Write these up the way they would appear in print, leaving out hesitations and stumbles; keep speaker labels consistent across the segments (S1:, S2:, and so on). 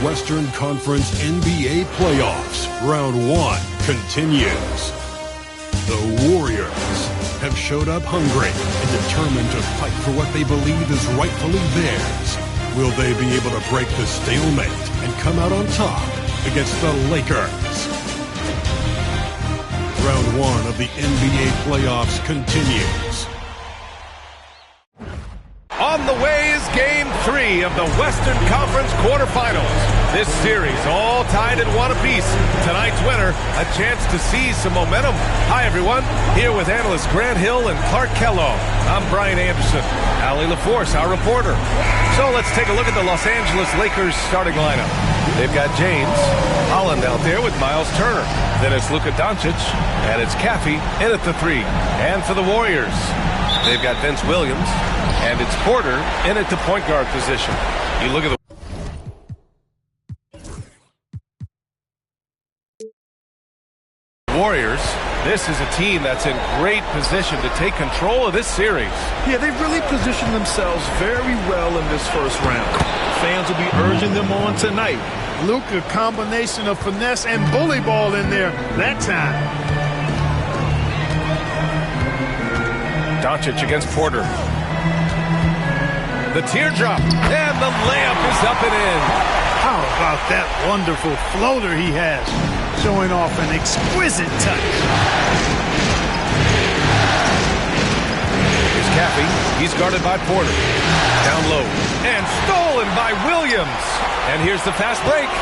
S1: Western Conference NBA playoffs. Round 1 continues. The Warriors have showed up hungry and determined to fight for what they believe is rightfully theirs. Will they be able to break the stalemate and come out on top against the Lakers? Round 1 of the NBA playoffs continues.
S2: On the way is Game 3 of the Western Conference quarterfinals. This series all tied at 1 apiece. Tonight's winner, a chance to seize some momentum. Hi, everyone. Here with analysts Grant Hill and Clark Kellogg. I'm Brian Anderson. Allie LaForce, our reporter. So let's take a look at the Los Angeles Lakers starting lineup. They've got James Holland out there with Miles Turner. Then it's Luka Doncic, and it's Caffey in at the 3. And for the Warriors, they've got Vince Williams, and it's Porter in at the point guard position. You look at the Warriors. This is a team that's in great position to take control of this series.
S3: Yeah, they've really positioned themselves very well in this first round. Fans will be urging them on tonight.
S4: Luka, combination of finesse and bully ball in there that time.
S2: Doncic against Porter. The teardrop, and the layup is up and in.
S4: How about that wonderful floater he has, showing off an exquisite touch.
S2: Here's Caffey. He's guarded by Porter. Down low, and stolen by Williams. And here's the fast break.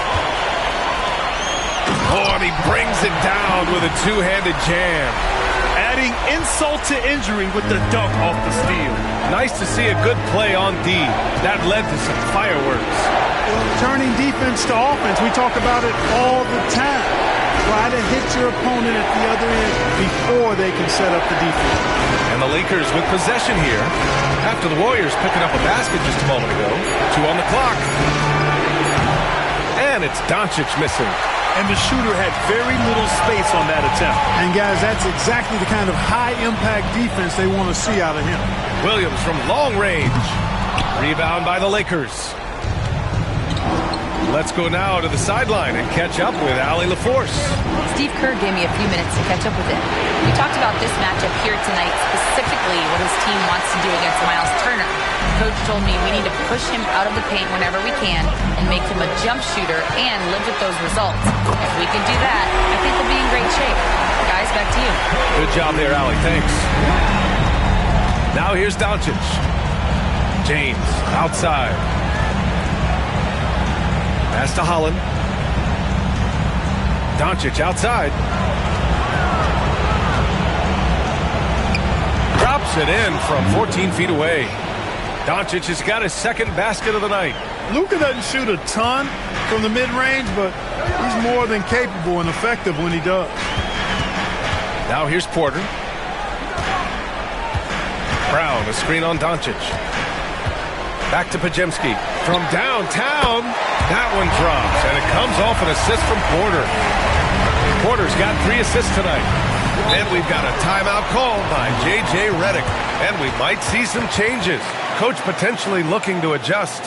S2: Oh, and he brings it down with a two-handed jam.
S3: Adding insult to injury with the dunk off the steal.
S2: Nice to see a good play on D. That led to some fireworks.
S4: Well, turning defense to offense, we talk about it all the time. Try to hit your opponent at the other end before they can set up the defense.
S2: And the Lakers with possession here after the Warriors picking up a basket just a moment ago. 2 on the clock. And it's Doncic missing.
S3: And the shooter had very little space on that attempt.
S4: And, guys, that's exactly the kind of high-impact defense they want to see out of him.
S2: Williams from long range. Rebound by the Lakers. Let's go now to the sideline and catch up with Allie LaForce.
S5: Steve Kerr gave me a few minutes to catch up with him. We talked about this matchup here tonight, specifically what his team wants to do against Miles Turner. Coach told me we need to push him out of the paint whenever we can and make him a jump shooter and live with those results. If we can do that, I think we'll be in great shape. Guys, back to you.
S2: Good job there, Allie. Thanks. Now here's Doncic. James outside. Pass to Holland. Doncic outside. Drops it in from 14 feet away. Doncic has got his second basket of the night.
S4: Luka doesn't shoot a ton from the mid-range, but he's more than capable and effective when he does.
S2: Now here's Porter. Brown, a screen on Doncic. Back to Podziemski. From downtown, that one drops, and it comes off an assist from Porter. Porter's got 3 assists tonight. And we've got a timeout called by J.J. Redick, and we might see some changes. Coach potentially looking to adjust.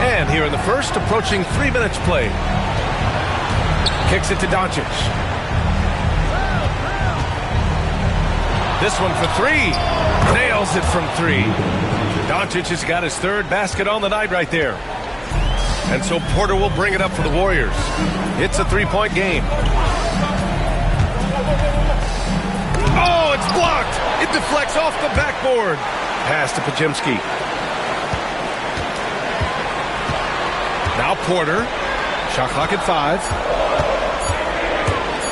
S2: And here in the first, approaching 3 minutes played. Kicks it to Doncic. This one for three. Nails it from three. Doncic has got his third basket on the night right there. And so Porter will bring it up for the Warriors. It's a three-point game. Oh, it's blocked. It deflects off the backboard. Pass to Podziemski. Now Porter. Shot clock at 5.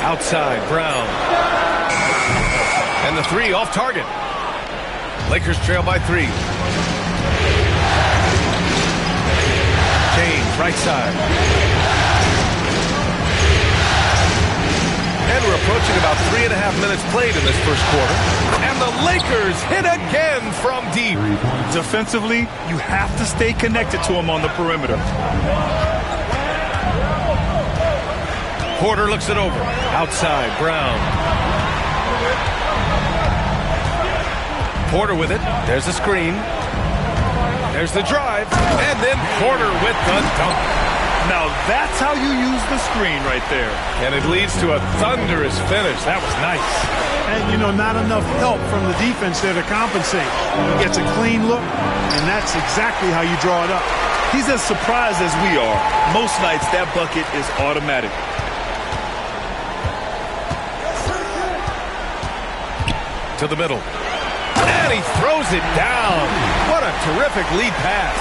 S2: Outside, Brown. And the three off target. Lakers trail by 3. James, right side. And we're approaching about 3.5 minutes played in this first quarter. And the Lakers hit again from deep.
S3: Defensively, you have to stay connected to him on the perimeter.
S2: Porter looks it over. Outside, Brown. Porter with it. There's the screen. There's the drive. And then Porter with the dunk.
S3: Now that's how you use the screen right there.
S2: And it leads to a thunderous finish. That was nice.
S4: And, you know, not enough help from the defense there to compensate. He gets a clean look, and that's exactly how you draw it up.
S3: He's as surprised as we are. Most nights that bucket is automatic.
S2: To the middle. And he throws it down. What a terrific lead pass.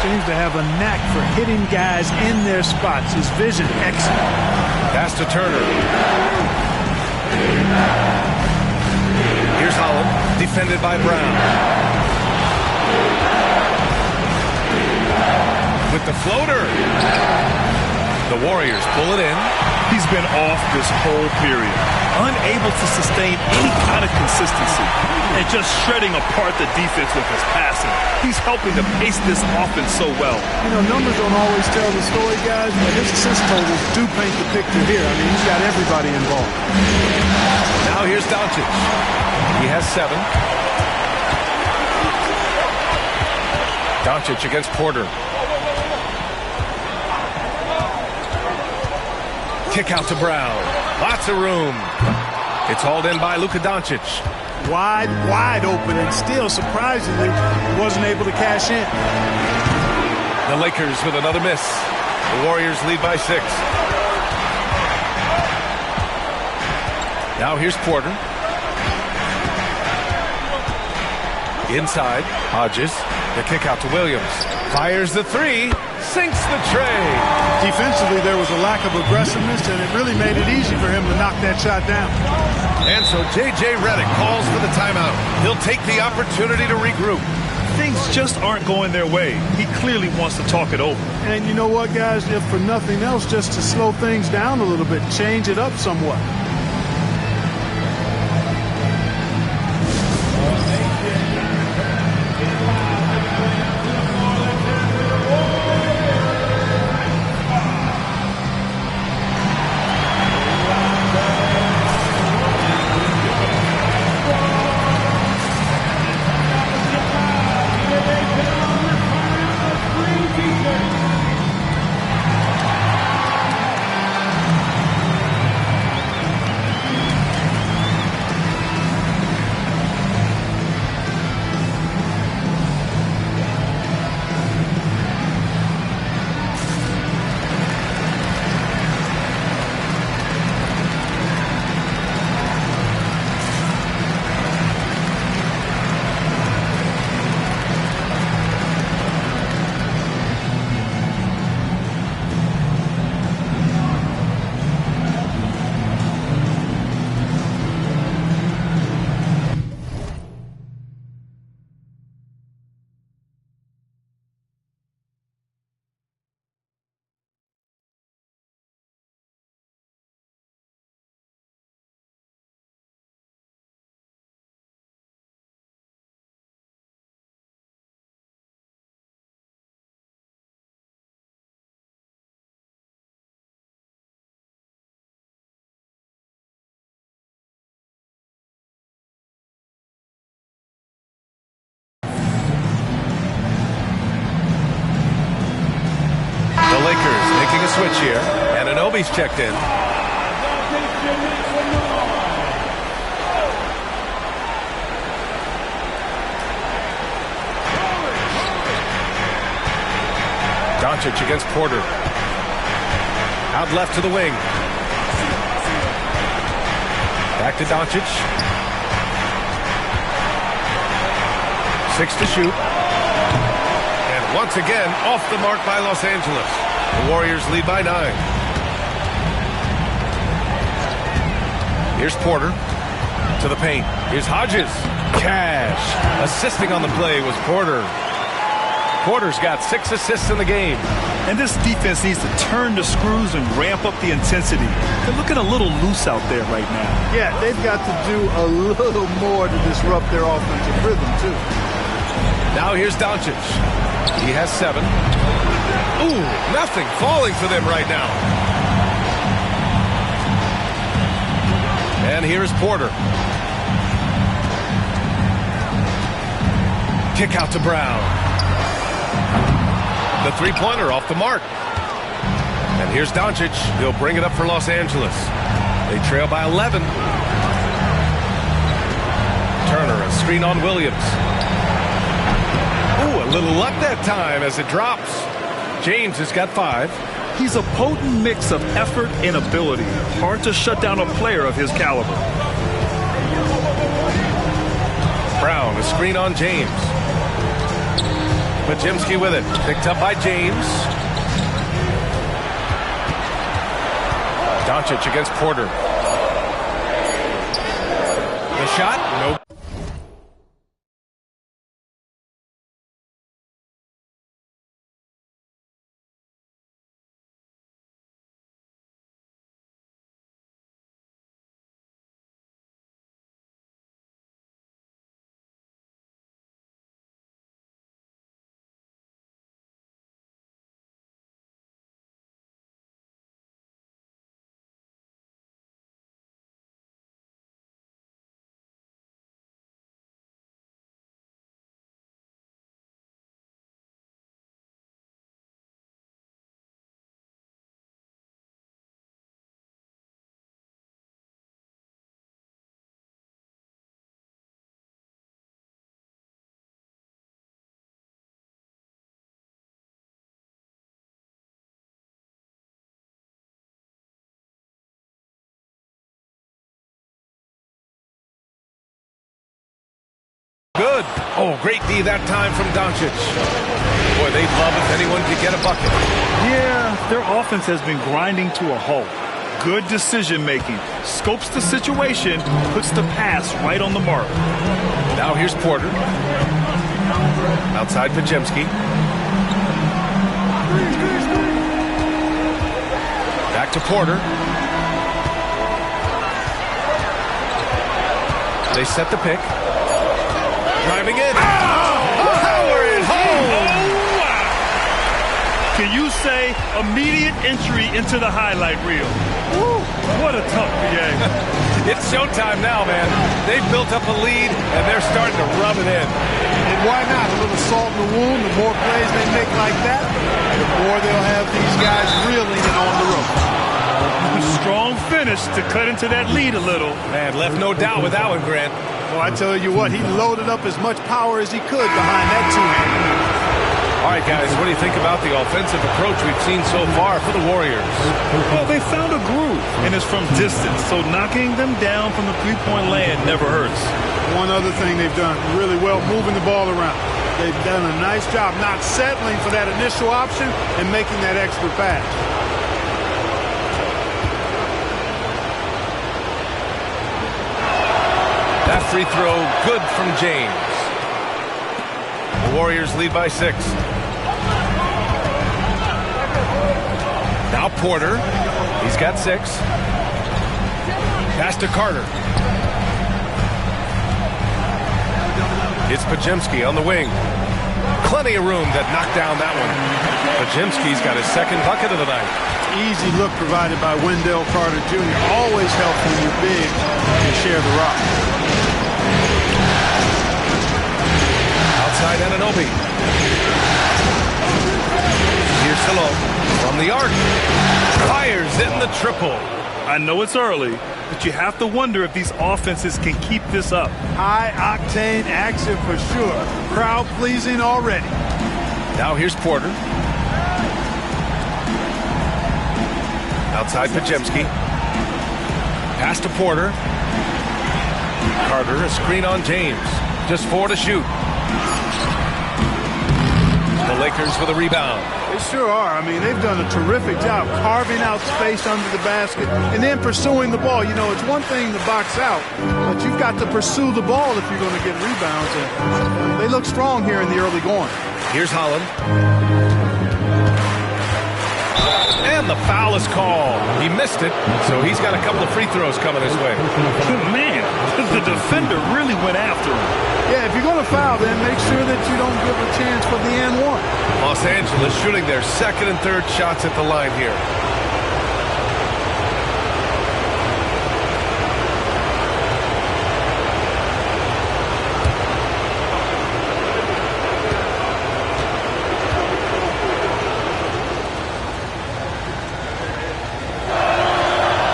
S4: Seems to have a knack for hitting guys in their spots. His vision, excellent.
S2: Pass to Turner. Here's Holland, defended by Brown. With the floater. The Warriors pull it in.
S3: He's been off this whole period, unable to sustain any kind of consistency, and just shredding apart the defense with his passing. He's helping to pace this offense so well.
S4: You know, numbers don't always tell the story, guys, but his assist totals do paint the picture here. I mean, he's got everybody involved.
S2: Now here's Doncic. He has 7. Doncic against Porter. Kick out to Brown. Lots of room. It's hauled in by Luka Doncic.
S4: Wide open, and still, surprisingly, wasn't able to cash in.
S2: The Lakers with another miss. The Warriors lead by 6. Now here's Porter. Inside, Hodges. The kick out to Williams. Fires the 3. Sinks the tray.
S4: Defensively, there was a lack of aggressiveness, and it really made it easy for him to knock that shot down.
S2: And so J.J. Redick calls for the timeout. He'll take the opportunity to regroup.
S3: Things just aren't going their way. He clearly wants to talk it over.
S4: And you know what, guys? If for nothing else, just to slow things down a little bit, change it up somewhat.
S2: switch here. And Anunoby's checked in. Doncic against Porter. Out left to the wing. Back to Doncic. 6 to shoot. And once again, off the mark by Los Angeles. The Warriors lead by 9. Here's Porter to the paint. Here's Hodges. Cash. Assisting on the play was Porter. Porter's got 6 assists in the game.
S3: And this defense needs to turn the screws and ramp up the intensity. They're looking a little loose out there right now.
S4: Yeah, they've got to do a little more to disrupt their offensive rhythm, too.
S2: Now here's Doncic. He has 7. Ooh, nothing falling for them right now. And here's Porter. Kick out to Brown. The three-pointer off the mark. And here's Doncic. He'll bring it up for Los Angeles. They trail by 11. Turner, a screen on Williams. Ooh, a little luck that time as it drops. James has got 5.
S3: He's a potent mix of effort and ability. Hard to shut down a player of his caliber.
S2: Brown, a screen on James. Podziemski with it. Picked up by James. Doncic against Porter. The shot? Nope. Good. Oh, great D that time from Doncic. Boy, they'd love if anyone could get a bucket.
S3: Yeah, their offense has been grinding to a halt. Good decision making. Scopes the situation, puts the pass right on the mark.
S2: Now here's Porter. Outside Podziemski. Back to Porter. They set the pick. Driving in. Power it home.
S3: Oh, wow. Can you say immediate entry into the highlight reel? Woo, what a tough PA.
S2: It's showtime now, man. They've built up a lead, and they're starting to rub it in.
S4: And why not? A little salt in the wound. The more plays they make like that, the more they'll have these guys reeling and on the road.
S3: A strong finish to cut into that lead a little.
S2: Man, left no doubt with that one, Grant.
S4: Well, I tell you what, he loaded up as much power as he could behind that two-hander.
S2: All right, guys, what do you think about the offensive approach we've seen so far for the Warriors?
S3: Well, they found a groove, and it's from distance, so knocking them down from the three-point land never hurts.
S4: One other thing they've done really well, moving the ball around. They've done a nice job not settling for that initial option and making that extra pass.
S2: That free throw, good from James. The Warriors lead by 6. Now Porter. He's got 6. Pass to Carter. It's Podziemski on the wing. Plenty of room that knocked down that one. Podziemski's got his second bucket of the night.
S4: Easy look provided by Wendell Carter Jr. Always helps when you're big and share the rock.
S2: Outside Anunoby. Here's Salo. From the arc. Fires in the triple.
S3: I know it's early, but you have to wonder if these offenses can keep this up.
S4: High-octane action for sure. Crowd-pleasing already.
S2: Now here's Porter. Outside Podziemski. Pass to Porter. Carter, a screen on James. Just 4 to shoot. The Lakers with a rebound.
S4: They sure are. I mean, they've done a terrific job carving out space under the basket and then pursuing the ball. You know, it's one thing to box out, but you've got to pursue the ball if you're going to get rebounds. And they look strong here in the early going.
S2: Here's Holland. And the foul is called. He missed it, so he's got a couple of free throws coming his way.
S3: Man, the defender really went after him.
S4: Yeah, if you're going to foul, then make sure that you don't give a chance for the and one.
S2: Los Angeles shooting their second and third shots at the line here.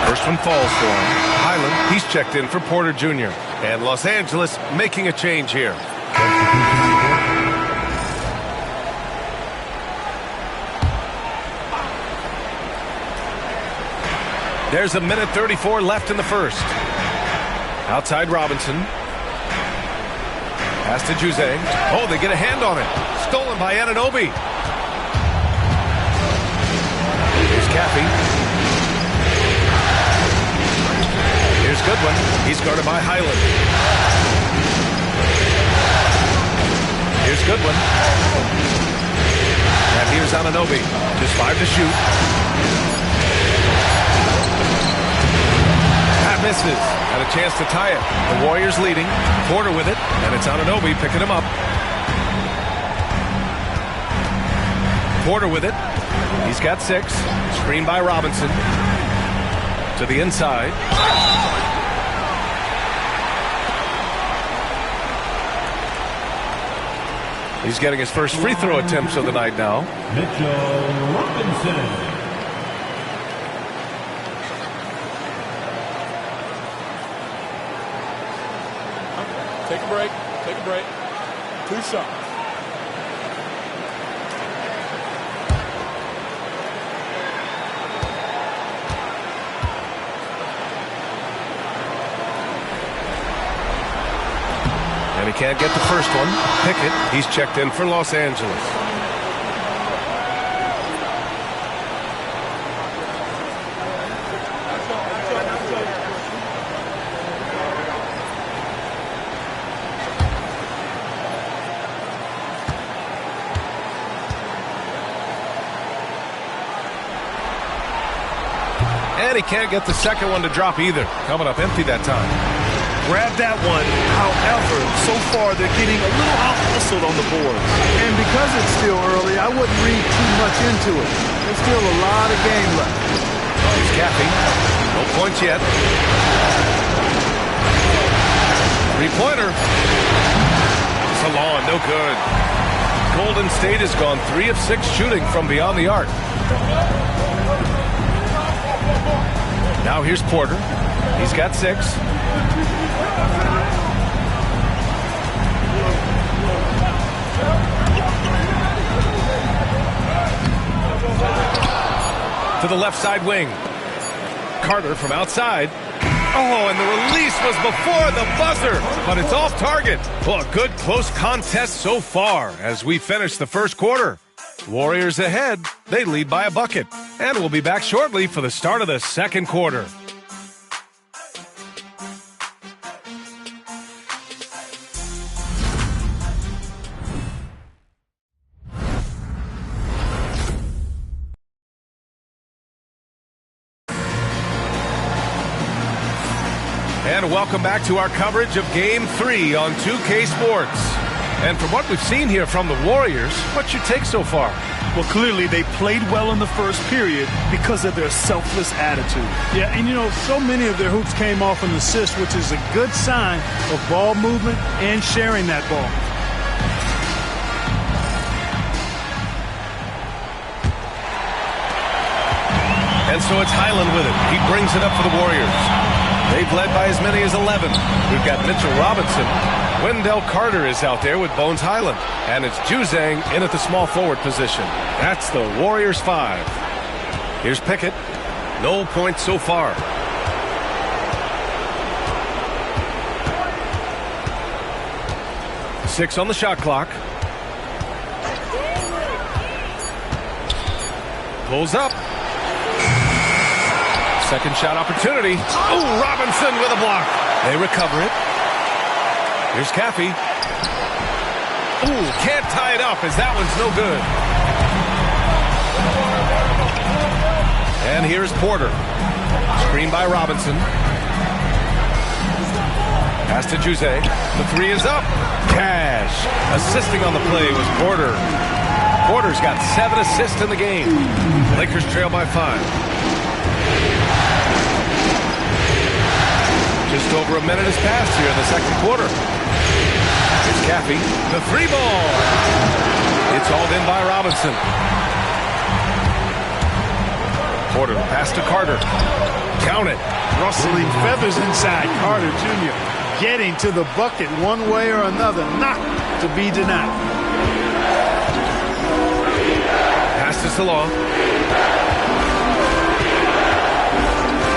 S2: First one falls for him. Highland, he's checked in for Porter Jr. And Los Angeles making a change here. There's a minute 34 left in the first. Outside Robinson. Pass to Juzang. Oh, they get a hand on it. Stolen by Anunoby. Here's Caffey. Here's Goodwin. He's guarded by Highland. Here's Goodwin. And here's Anunoby. Just 5 to shoot. That misses. Had a chance to tie it. The Warriors leading. Porter with it. And it's Anunoby picking him up. Porter with it. He's got 6. Screened by Robinson. To the inside. He's getting his first free throw attempts of the night now.
S6: Mitchell Robinson.
S7: Take a break. Take a break. 2 shots.
S2: And he can't get the first one. Pickett, he's checked in for Los Angeles. And he can't get the second one to drop either. Coming up empty that time.
S3: Grab that one. However, so far they're getting a little out-hustled on the board.
S4: And because it's still early, I wouldn't read too much into it. There's still a lot of game left.
S2: Here's Caffey. No points yet. 3-pointer. Salon, no good. Golden State has gone 3 of 6 shooting from beyond the arc. Now here's Porter. He's got 6. To the left side wing. Carter from outside. Oh, and the release was before the buzzer, but it's off target. Well, a good close contest so far as we finish the first quarter. Warriors ahead. They lead by a bucket. And we'll be back shortly for the start of the second quarter. And welcome back to our coverage of Game 3 on 2K Sports. And from what we've seen here from the Warriors, what's your take so far?
S3: Well, clearly they played well in the first period because of their selfless attitude.
S4: Yeah, and you know, so many of their hoops came off an assist, which is a good sign of ball movement and sharing that ball.
S2: And so it's Highland with it. He brings it up for the Warriors. They've led by as many as 11. We've got Mitchell Robinson. Wendell Carter is out there with Bones Highland. And it's Juzang in at the small forward position. That's the Warriors 5. Here's Pickett. No points so far. Six on the shot clock. Pulls up. Second shot opportunity. Oh, Robinson with a block. They recover it. Here's Caffey. Oh, can't tie it up as that one's no good. And here's Porter. Screen by Robinson. Pass to Juzang. The three is up. Cash. Assisting on the play was Porter. Porter's got 7 assists in the game. Lakers trail by 5. Just over a minute has passed here in the second quarter. Here's Caffey. The three ball. It's hauled in by Robinson. Porter, pass to Carter. Count it.
S4: Rustling feathers inside. Carter Jr. getting to the bucket one way or another. Not to be denied.
S2: Pass to Salon.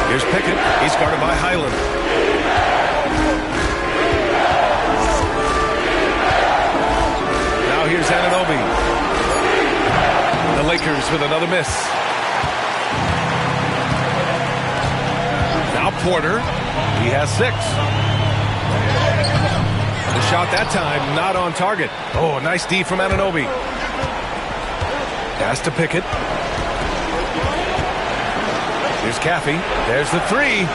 S2: Here's Pickett. He's guarded by Highland. Now here's Anunoby. The Lakers with another miss. Now Porter. He has 6. The shot that time not on target. Oh, nice D from Anunoby. Pass to Pickett. Here's Caffey. There's the three.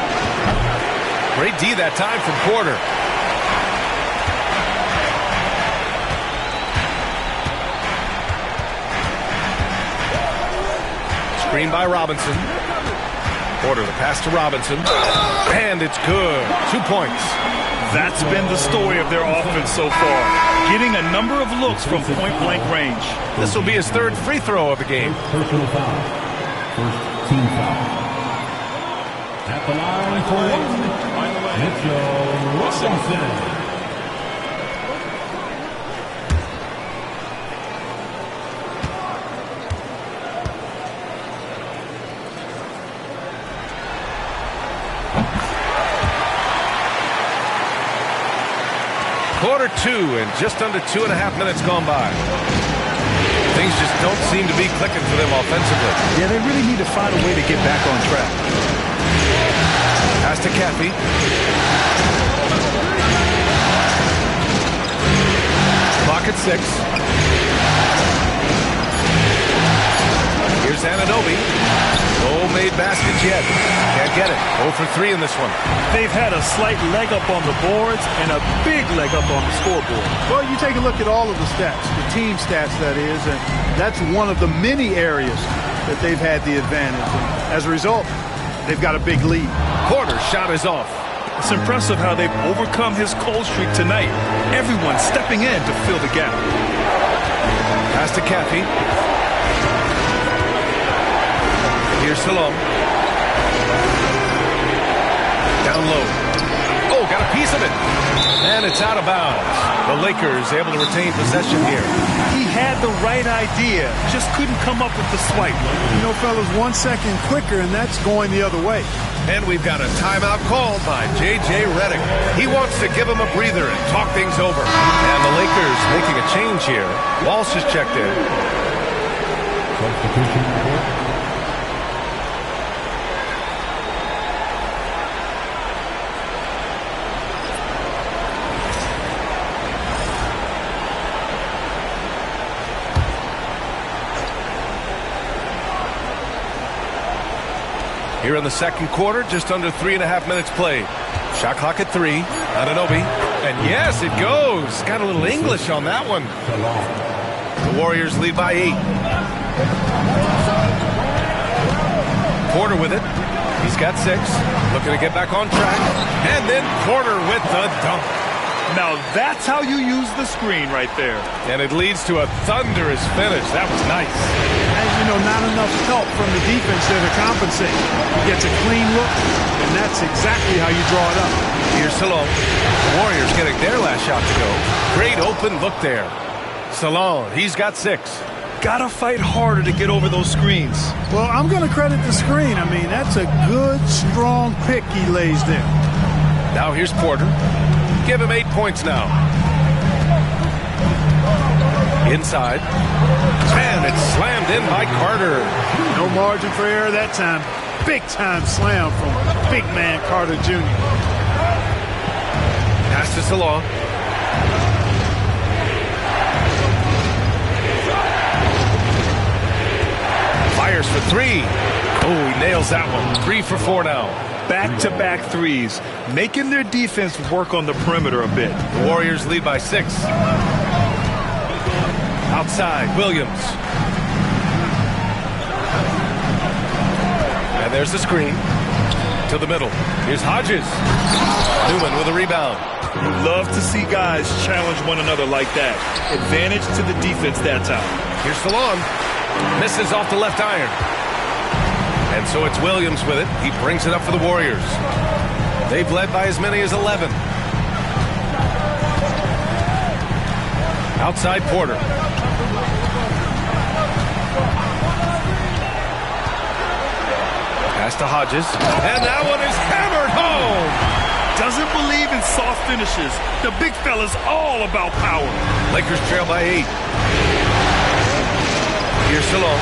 S2: Great D that time from Porter. Screen by Robinson. Porter, the pass to Robinson. And it's good. 2 points.
S3: That's been the story of their offense so far. Getting a number of looks from point-blank range.
S2: This will be his 3rd free throw of the game.
S6: Personal foul. First team foul. At the line for Mitchell Robinson.
S2: Quarter 2 and just under 2.5 minutes gone by. Things just don't seem to be clicking for them offensively.
S3: Yeah, they really need to find a way to get back on track.
S2: Pass to Caffey. Clock at 6. Here's Anunoby. No made baskets yet. Can't get it. 0 for 3 in this one.
S3: They've had a slight leg up on the boards and a big leg up on the scoreboard.
S4: Well, you take a look at all of the stats, the team stats that is, and that's one of the many areas that they've had the advantage. And as a result, they've got a big lead.
S2: Porter's shot is off.
S3: It's impressive how they've overcome his cold streak tonight. Everyone stepping in to fill the gap.
S2: Pass to Caffey. Here's Salom. Down low. Oh, got a piece of it. And it's out of bounds. The Lakers able to retain possession here.
S3: He had the right idea, just couldn't come up with the swipe.
S4: You know, fellas, 1 second quicker, and that's going the other way.
S2: And we've got a timeout called by J.J. Redick. He wants to give him a breather and talk things over. And the Lakers making a change here. Walsh has checked in.
S6: Substitution report.
S2: Here in the second quarter, just under 3.5 minutes played. Shot clock at 3. Anunoby. And yes, it goes. Got a little English on that one. The Warriors lead by 8. Porter with it. He's got 6. Looking to get back on track. And then Porter with the dunk.
S3: Now that's how you use the screen right there.
S2: And it leads to a thunderous finish. That was nice.
S4: As you know, not enough help from the defense there to compensate. He gets a clean look, and that's exactly how you draw it up.
S2: Here's Salon. The Warriors getting their last shot to go. Great open look there. Salon, he's got 6.
S3: Gotta fight harder to get over those screens.
S4: Well, I'm going to credit the screen. I mean, that's a good, strong pick he lays there.
S2: Now here's Porter. Give him 8 points now. Inside. And it's slammed in by Carter.
S4: No margin for error that time. Big-time slam from big man Carter Jr.
S2: Pass to Salon. Fires for 3. Oh, he nails that one. 3 for 4 now.
S3: Back-to-back threes, making their defense work on the perimeter a bit.
S2: The Warriors lead by 6. Outside, Williams. And there's the screen. To the middle. Here's Hodges. Newman with a rebound.
S3: You love to see guys challenge one another like that. Advantage to the defense that time.
S2: Here's Salon. Misses off the left iron. And so it's Williams with it. He brings it up for the Warriors. They've led by as many as 11. Outside Porter. Pass to Hodges. And that one is hammered home.
S3: Doesn't believe in soft finishes. The big fella's all about power.
S2: Lakers trail by 8. Here's Salon.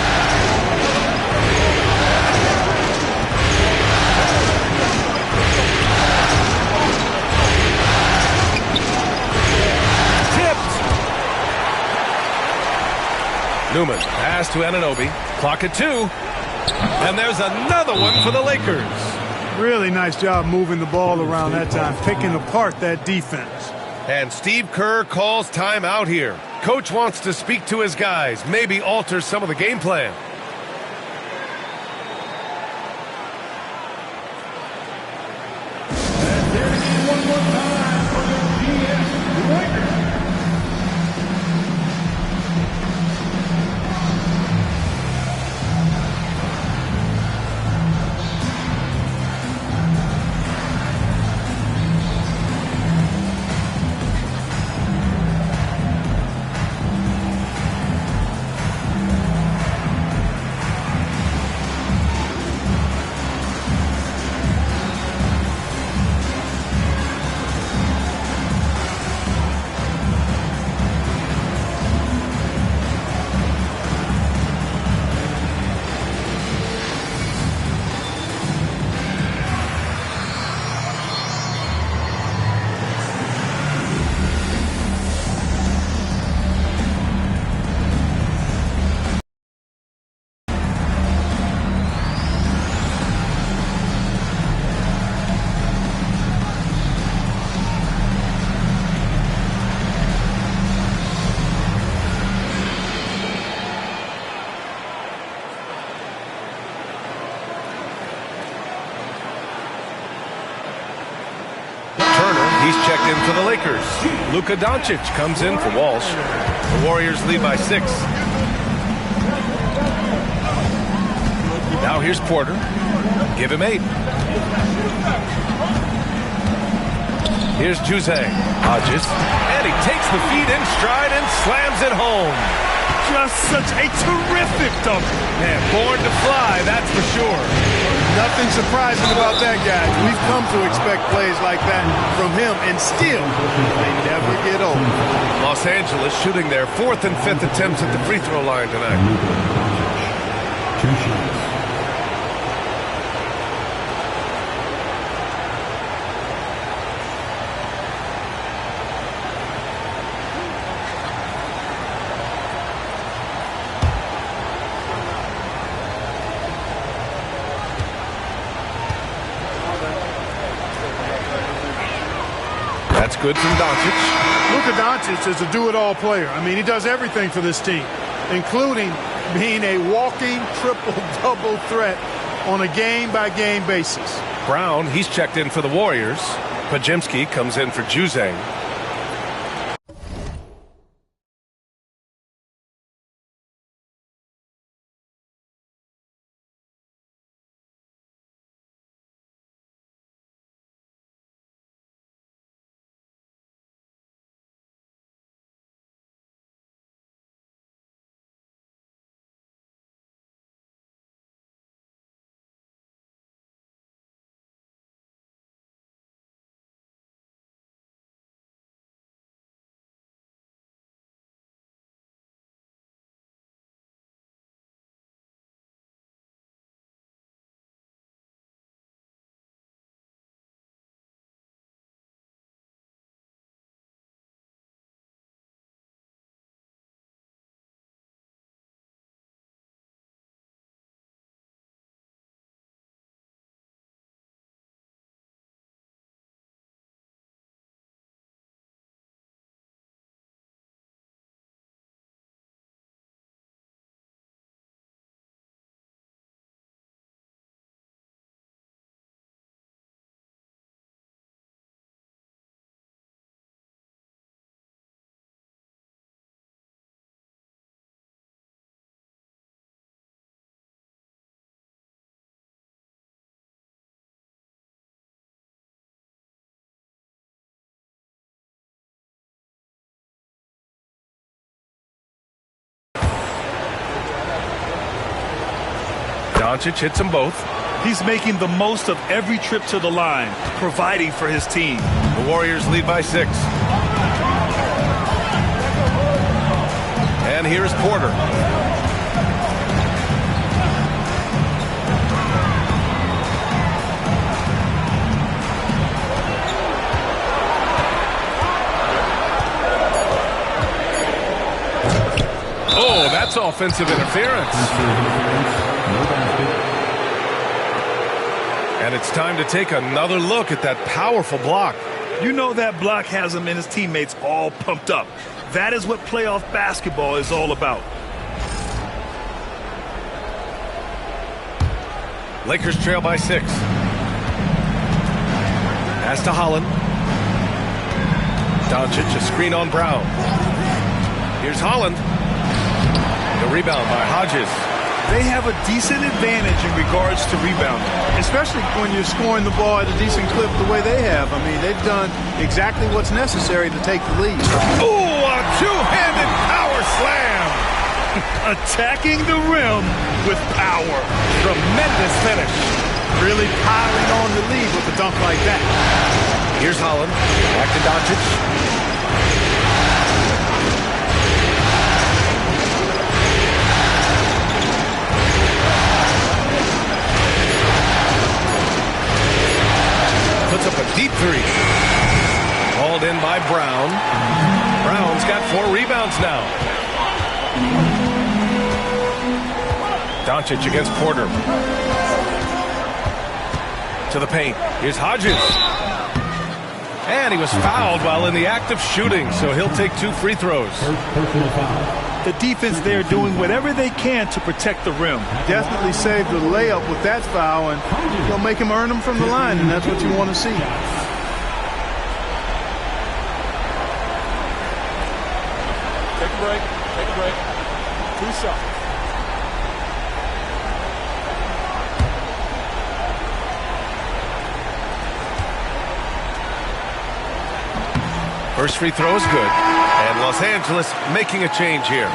S2: Newman, pass to Anunoby. Clock at 2. And there's another one for the Lakers.
S4: Really nice job moving the ball around that time, picking apart that defense.
S2: And Steve Kerr calls timeout here. Coach wants to speak to his guys, maybe alter some of the game plan.
S6: One more time for the GM Lakers.
S2: He's checked in for the Lakers. Luka Doncic comes in for Walsh. The Warriors lead by 6. Now here's Porter. Give him 8. Here's Juzang. Hodges. And he takes the feed in stride and slams it home.
S3: Just such a terrific dunk.
S2: Man, born to fly, that's for sure.
S4: Nothing surprising about that, guys. We've come to expect plays like that from him, and still, they never get old.
S2: Los Angeles shooting their 4th and 5th attempts at the free throw line tonight.
S6: 2 shots.
S2: That's good from Doncic.
S4: Luka Doncic is a do-it-all player. I mean, he does everything for this team, including being a walking triple-double threat on a game-by-game basis.
S2: Brown, he's checked in for the Warriors. Pajemski comes in for Juzang. Doncic hits them both.
S3: He's making the most of every trip to the line, providing for his team.
S2: The Warriors lead by 6. And here's Porter. Oh, that's offensive interference. And it's time to take another look at that powerful block.
S3: You know that block has him and his teammates all pumped up. That is what playoff basketball is all about.
S2: Lakers trail by 6. Pass to Holland. Doncic, a screen on Brown. Here's Holland. The rebound by Hodges.
S3: They have a decent advantage in regards to rebounding.
S4: Especially when you're scoring the ball at a decent clip the way they have. I mean, they've done exactly what's necessary to take the lead.
S2: Ooh, a two-handed power slam.
S3: Attacking the rim with power.
S2: Tremendous finish.
S4: Really piling on the lead with a dunk like that.
S2: Here's Holland. Back to Doncic. Puts up a deep 3. Called in by Brown. Brown's got 4 rebounds now. Doncic against Porter. To the paint. Here's Hodges. And he was fouled while in the act of shooting, so he'll take 2 free throws.
S3: The defense there doing whatever they can to protect the rim.
S4: Definitely saved the layup with that foul, and they'll make him earn them from the line, and that's what you want to see.
S7: Take a break. Take a break. 2 shots.
S2: First free throw is good. And Los Angeles making a change here.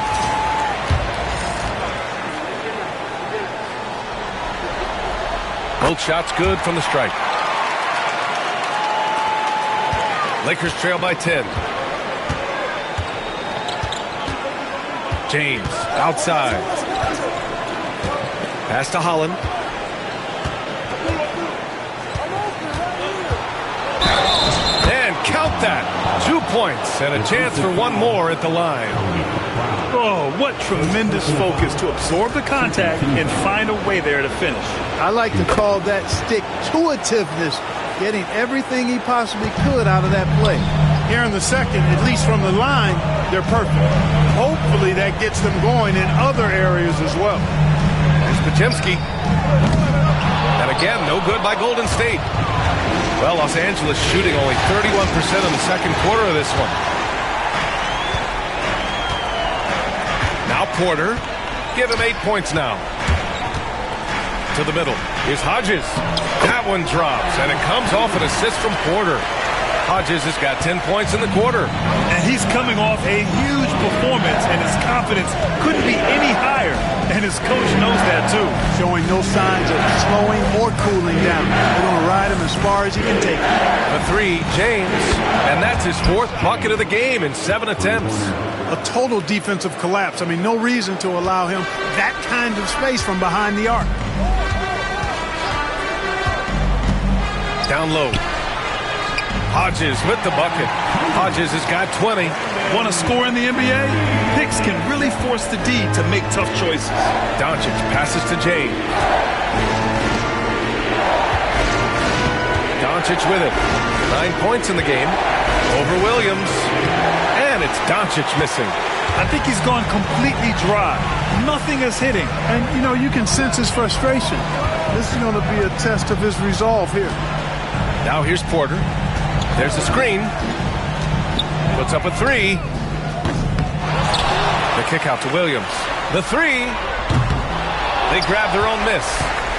S2: Both shots good from the stripe. Lakers trail by 10. James outside. Pass to Holland. And count that. 2 points and a chance for 1 more at the line.
S3: Oh, what tremendous focus to absorb the contact and find a way there to finish.
S4: I like to call that stick-to-itiveness, getting everything he possibly could out of that play. Here in the second, at least from the line, they're perfect. Hopefully that gets them going in other areas as well.
S2: There's Podziemski. And again, no good by Golden State. Well, Los Angeles shooting only 31% in the second quarter of this one. Now Porter. Give him 8 points now. To the middle. Here's Hodges. That one drops, and it comes off an assist from Porter. Hodges has got 10 points in the quarter.
S3: And he's coming off a huge performance, and his confidence couldn't be any higher. And his coach knows that, too.
S4: Showing no signs of slowing or cooling down. They're going to ride him as far as he can take it.
S2: The 3, James. And that's his 4th bucket of the game in 7 attempts.
S4: A total defensive collapse. I mean, no reason to allow him that kind of space from behind the arc.
S2: Down low. Hodges with the bucket. Hodges has got 20.
S3: Want to score in the NBA? Hicks can really force the D to make tough choices.
S2: Doncic passes to James. Doncic with it. 9 points in the game. Over Williams. And it's Doncic missing.
S3: I think he's gone completely dry. Nothing is hitting.
S4: And, you know, you can sense his frustration. This is going to be a test of his resolve here.
S2: Now here's Porter. There's the screen. Puts up a 3. The kick out to Williams. The 3. They grab their own miss.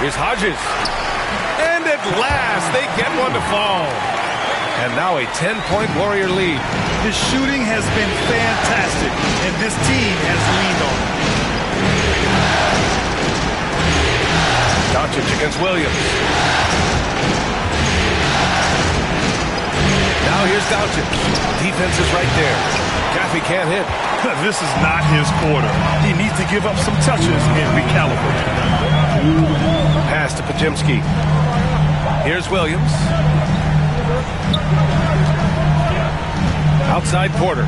S2: Here's Hodges. And at last, they get one to fall. And now a 10-point Warrior lead.
S3: His shooting has been fantastic, and this team has leaned on
S2: Doncic against Williams. Now here's Doncic. Defense is right there. Gaffey can't hit.
S3: This is not his quarter. He needs to give up some touches and recalibrate.
S2: Pass to Podziemski. Here's Williams. Outside Porter.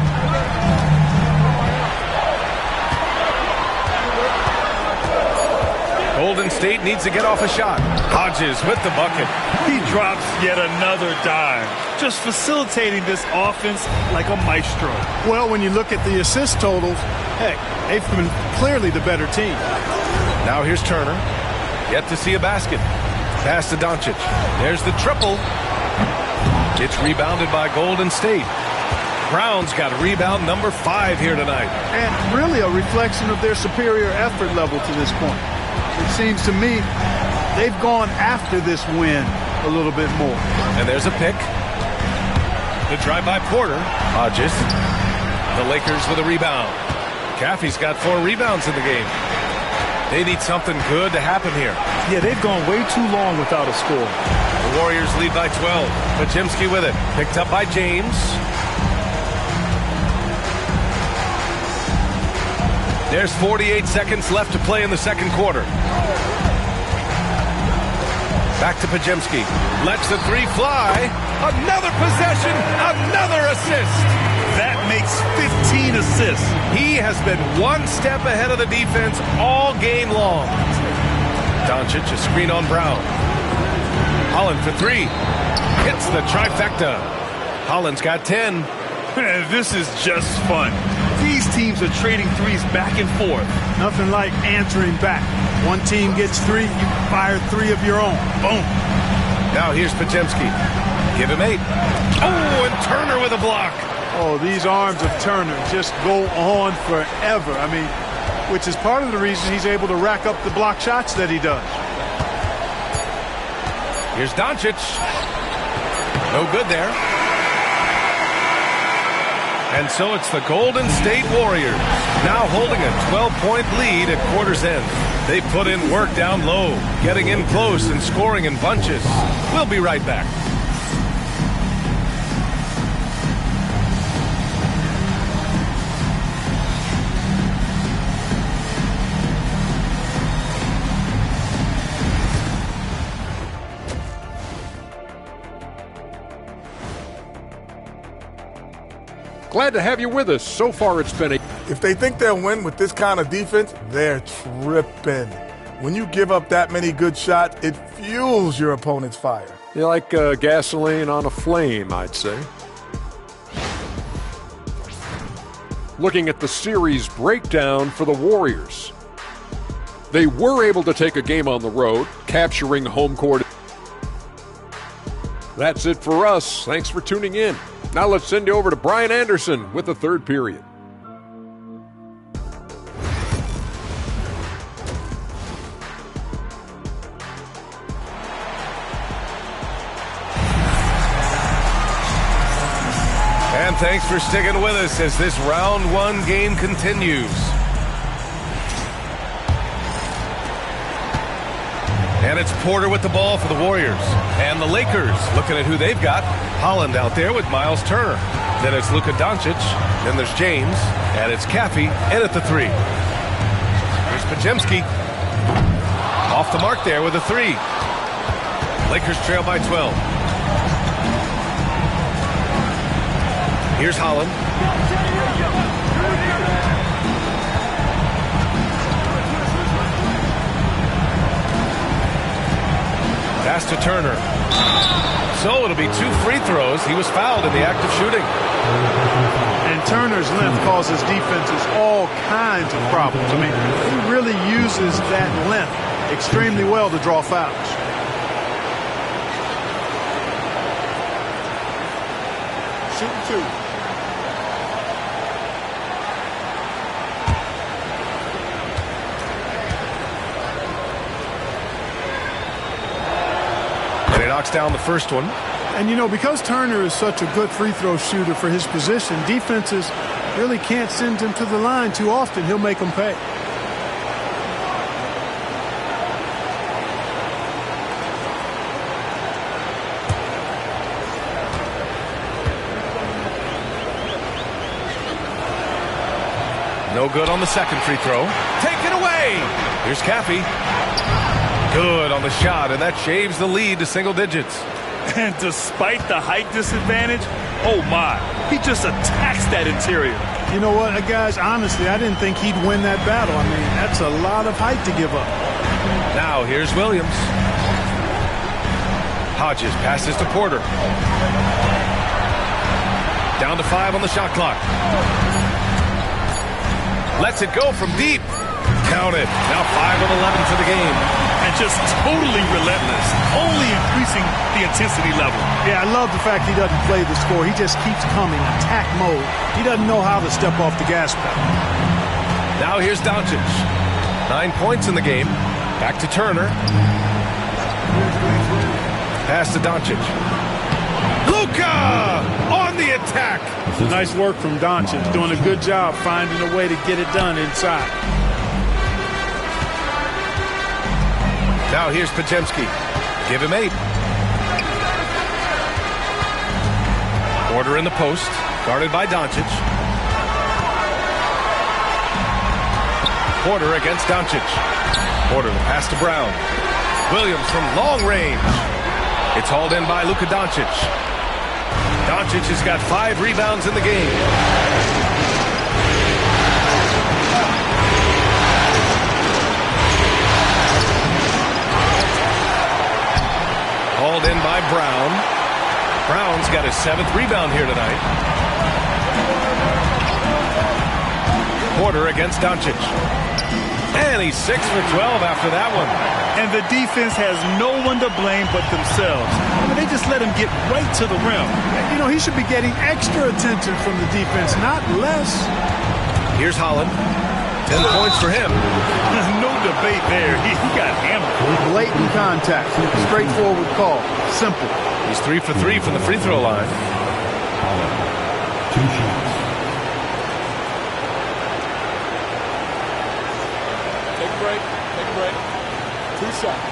S2: Golden State needs to get off a shot. Hodges with the bucket.
S3: He drops yet another dime, just facilitating this offense like a maestro.
S4: Well, when you look at the assist totals, heck, they've been clearly the better team.
S2: Now here's Turner. Yet to see a basket. Pass to Doncic. There's the triple. It's rebounded by Golden State. Brown's got rebound number 5 here tonight.
S4: And really a reflection of their superior effort level to this point. It seems to me they've gone after this win a little bit more.
S2: And there's a pick. The drive by Porter. Hodges. The Lakers with a rebound. Gaffey's got 4 rebounds in the game. They need something good to happen here.
S3: Yeah, they've gone way too long without a score.
S2: The Warriors lead by 12. Podziemski with it. Picked up by James. There's 48 seconds left to play in the second quarter. Back to Podziemski. Lets the 3 fly. Another possession. Another assist.
S3: That makes 15 assists.
S2: He has been one step ahead of the defense all game long. Doncic, a screen on Brown. Holland for 3. Hits the trifecta. Holland's got 10.
S3: This is just fun. These teams are trading threes back and forth.
S4: Nothing like answering back. One team gets 3, you fire 3 of your own. Boom.
S2: Now here's Podziemski. Give him 8. Oh, and Turner with a block.
S4: Oh, these arms of Turner just go on forever. I mean, which is part of the reason he's able to rack up the block shots that he does.
S2: Here's Doncic. No good there. And so it's the Golden State Warriors now holding a 12-point lead at quarter's end. They put in work down low, getting in close and scoring in bunches. We'll be right back.
S8: Glad to have you with us. So far, it's been a...
S9: If they think they'll win with this kind of defense, they're tripping. When you give up that many good shots, it fuels your opponent's fire.
S8: You're like gasoline on a flame, I'd say. Looking at the series breakdown for the Warriors. They were able to take a game on the road, capturing home court. That's it for us. Thanks for tuning in. Now let's send you over to Brian Anderson with the third period.
S2: And thanks for sticking with us as this round 1 game continues. And it's Porter with the ball for the Warriors. And the Lakers looking at who they've got. Holland out there with Miles Turner. Then it's Luka Doncic. Then there's James. And it's Gaffey in at the 3. Here's Podziemski. Off the mark there with a 3. Lakers trail by 12. Here's Holland. Pass to Turner. So it'll be 2 free throws. He was fouled in the act of shooting.
S4: And Turner's length causes defenses all kinds of problems. I mean, he really uses that length extremely well to draw fouls. Shooting 2.
S2: Knocks down the first one.
S4: And, you know, because Turner is such a good free throw shooter for his position, defenses really can't send him to the line too often. He'll make them pay.
S2: No good on the second free throw. Taken away. Here's Caffey. Good on the shot, and that shaves the lead to single digits.
S3: And despite the height disadvantage, oh my, he just attacks that interior.
S4: You know what, guys, honestly, I didn't think he'd win that battle. I mean, that's a lot of height to give up.
S2: Now here's Williams. Hodges passes to Porter. Down to 5 on the shot clock. Lets it go from deep. Count it. Now 5 of 11 for the game.
S3: And just totally relentless, only increasing the intensity level.
S4: Yeah, I love the fact he doesn't play the score. He just keeps coming, attack mode. He doesn't know how to step off the gas pedal.
S2: Now here's Doncic. 9 points in the game. Back to Turner. Pass to Doncic. Luka on the attack.
S4: Nice work from Doncic. Doing a good job finding a way to get it done inside.
S2: Now here's Podziemski. Give him 8. Porter in the post. Guarded by Doncic. Porter against Doncic. Porter the pass to Brown. Williams from long range. It's hauled in by Luka Doncic. Doncic has got 5 rebounds in the game. Hauled in by Brown. Brown's got his 7th rebound here tonight. Porter against Doncic. And he's 6 for 12 after that one.
S3: And the defense has no one to blame but themselves. I mean, they just let him get right to the rim.
S4: You know, he should be getting extra attention from the defense, not less.
S2: Here's Holland. 10 points for him.
S3: No debate there. He got hammered.
S4: Blatant contact. Straightforward call. Simple.
S2: He's 3 for 3 from the free throw line.
S6: Holland, 2 shots.
S7: Take a break. Take a break. 2 shots.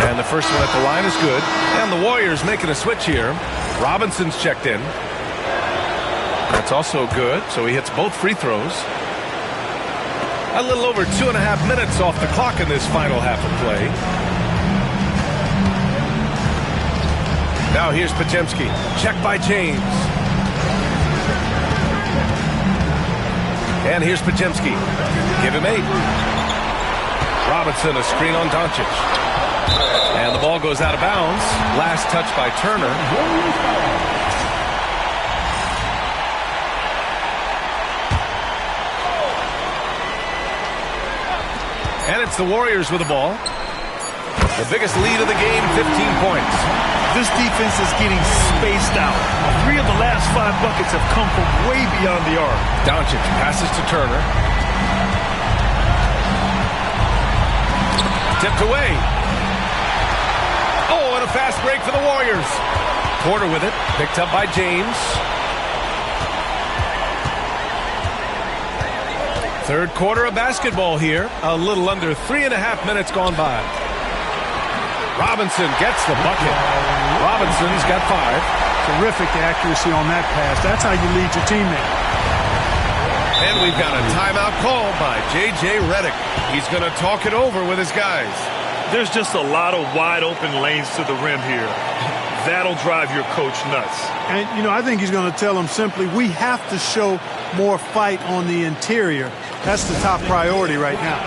S2: And the first one at the line is good. And the Warriors making a switch here. Robinson's checked in. That's also good, so he hits both free throws. A little over 2.5 minutes off the clock in this final half of play. Now here's Podziemski. Checked by James. And here's Podziemski. Give him 8. Robinson, a screen on Doncic. And the ball goes out of bounds. Last touch by Turner. And it's the Warriors with the ball. The biggest lead of the game, 15 points.
S3: This defense is getting spaced out. 3 of the last 5 buckets have come from way beyond the arc.
S2: Doncic passes to Turner. Tipped away. Oh, and a fast break for the Warriors. Porter with it. Picked up by James. Third quarter of basketball here. A little under 3.5 minutes gone by. Robinson gets the bucket. Robinson's got 5.
S4: Terrific accuracy on that pass. That's how you lead your teammate.
S2: And we've got a timeout called by J.J. Redick. He's going to talk it over with his guys.
S3: There's just a lot of wide open lanes to the rim here. That'll drive your coach nuts.
S4: And, you know, I think he's going to tell them simply, we have to show more fight on the interior. That's the top priority right now.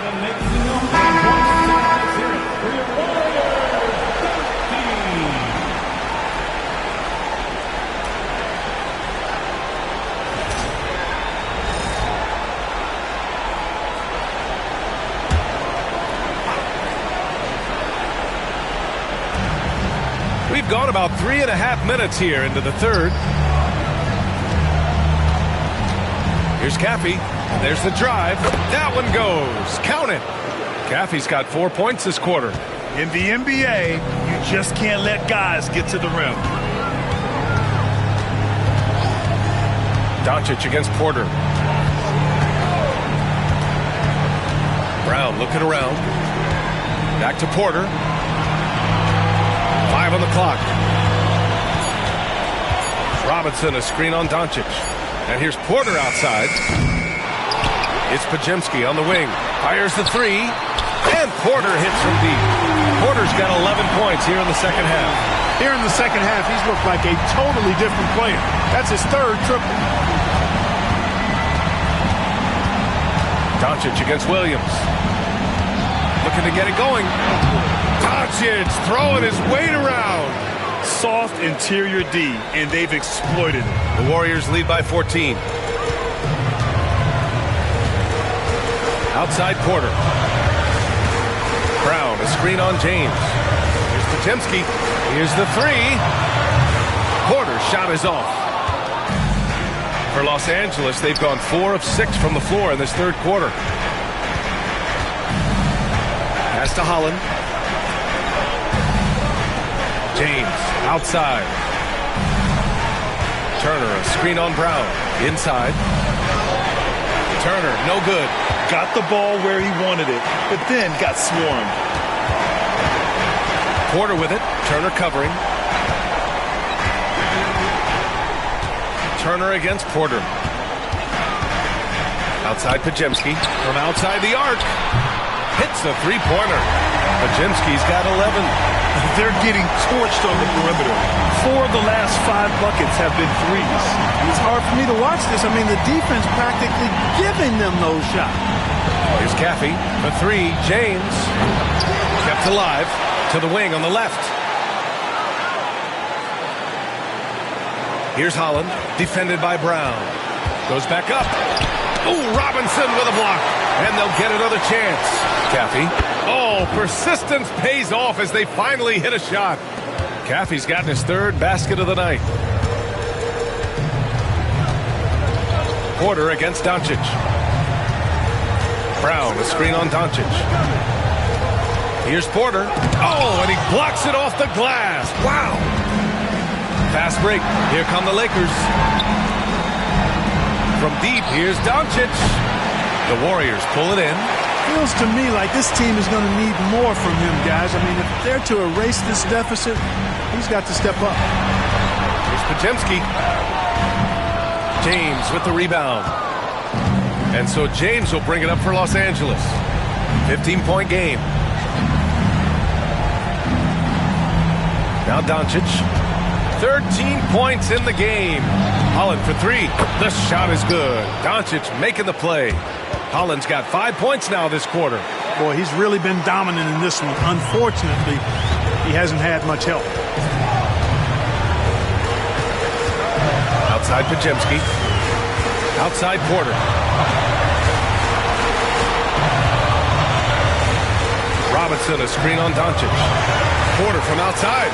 S2: We've gone about 3.5 minutes here into the third. Here's Caffey. There's the drive. That one goes. Count it. Caffey's got 4 points this quarter.
S3: In the NBA, you just can't let guys get to the rim.
S2: Doncic against Porter. Brown looking around. Back to Porter. 5 on the clock. Robinson, a screen on Doncic. And here's Porter outside. It's Podziemski on the wing. Fires the three. And Porter hits from deep. Porter's got 11 points here in the second half.
S4: Here in the second half, he's looked like a totally different player. That's his third triple.
S2: Doncic against Williams. Looking to get it going. Doncic throwing his weight around.
S3: Soft interior D, and they've exploited it.
S2: The Warriors lead by 14. Outside Porter. Brown, a screen on James. Here's Podziemski. Here's the three. Porter's shot is off. For Los Angeles, they've gone 4 of 6 from the floor in this third quarter. Pass to Holland. James, outside. Turner, a screen on Brown. Inside. Turner, no good.
S3: Got the ball where he wanted it, but then got swarmed.
S2: Porter with it. Turner covering. Turner against Porter. Outside Podziemski. From outside the arc. Hits the three-pointer. Podziemski's got 11.
S3: They're getting torched on the perimeter. 4 of the last 5 buckets have been threes.
S4: It's hard for me to watch this. I mean, the defense practically giving them those shots.
S2: Here's Caffey. The three. James. Kept alive. To the wing on the left. Here's Holland. Defended by Brown. Goes back up. Oh, Robinson with a block. And they'll get another chance. Caffey. Oh, persistence pays off as they finally hit a shot. Caffey's gotten his third basket of the night. Porter against Doncic. Brown, a screen on Doncic. Here's Porter. Oh, and he blocks it off the glass. Wow. Fast break. Here come the Lakers. From deep, here's Doncic. The Warriors pull it in.
S4: Feels to me like this team is going to need more from him, guys. I mean, if they're to erase this deficit, he's got to step up.
S2: Here's Podziemski. James with the rebound. And so James will bring it up for Los Angeles. 15-point game. Now Doncic. 13 points in the game. Holland for three. The shot is good. Doncic making the play. Holland's got 5 points now this quarter.
S4: Boy, he's really been dominant in this one. Unfortunately, he hasn't had much help.
S2: Outside Podziemski. Outside Porter. Robinson, a screen on Doncic. Porter from outside.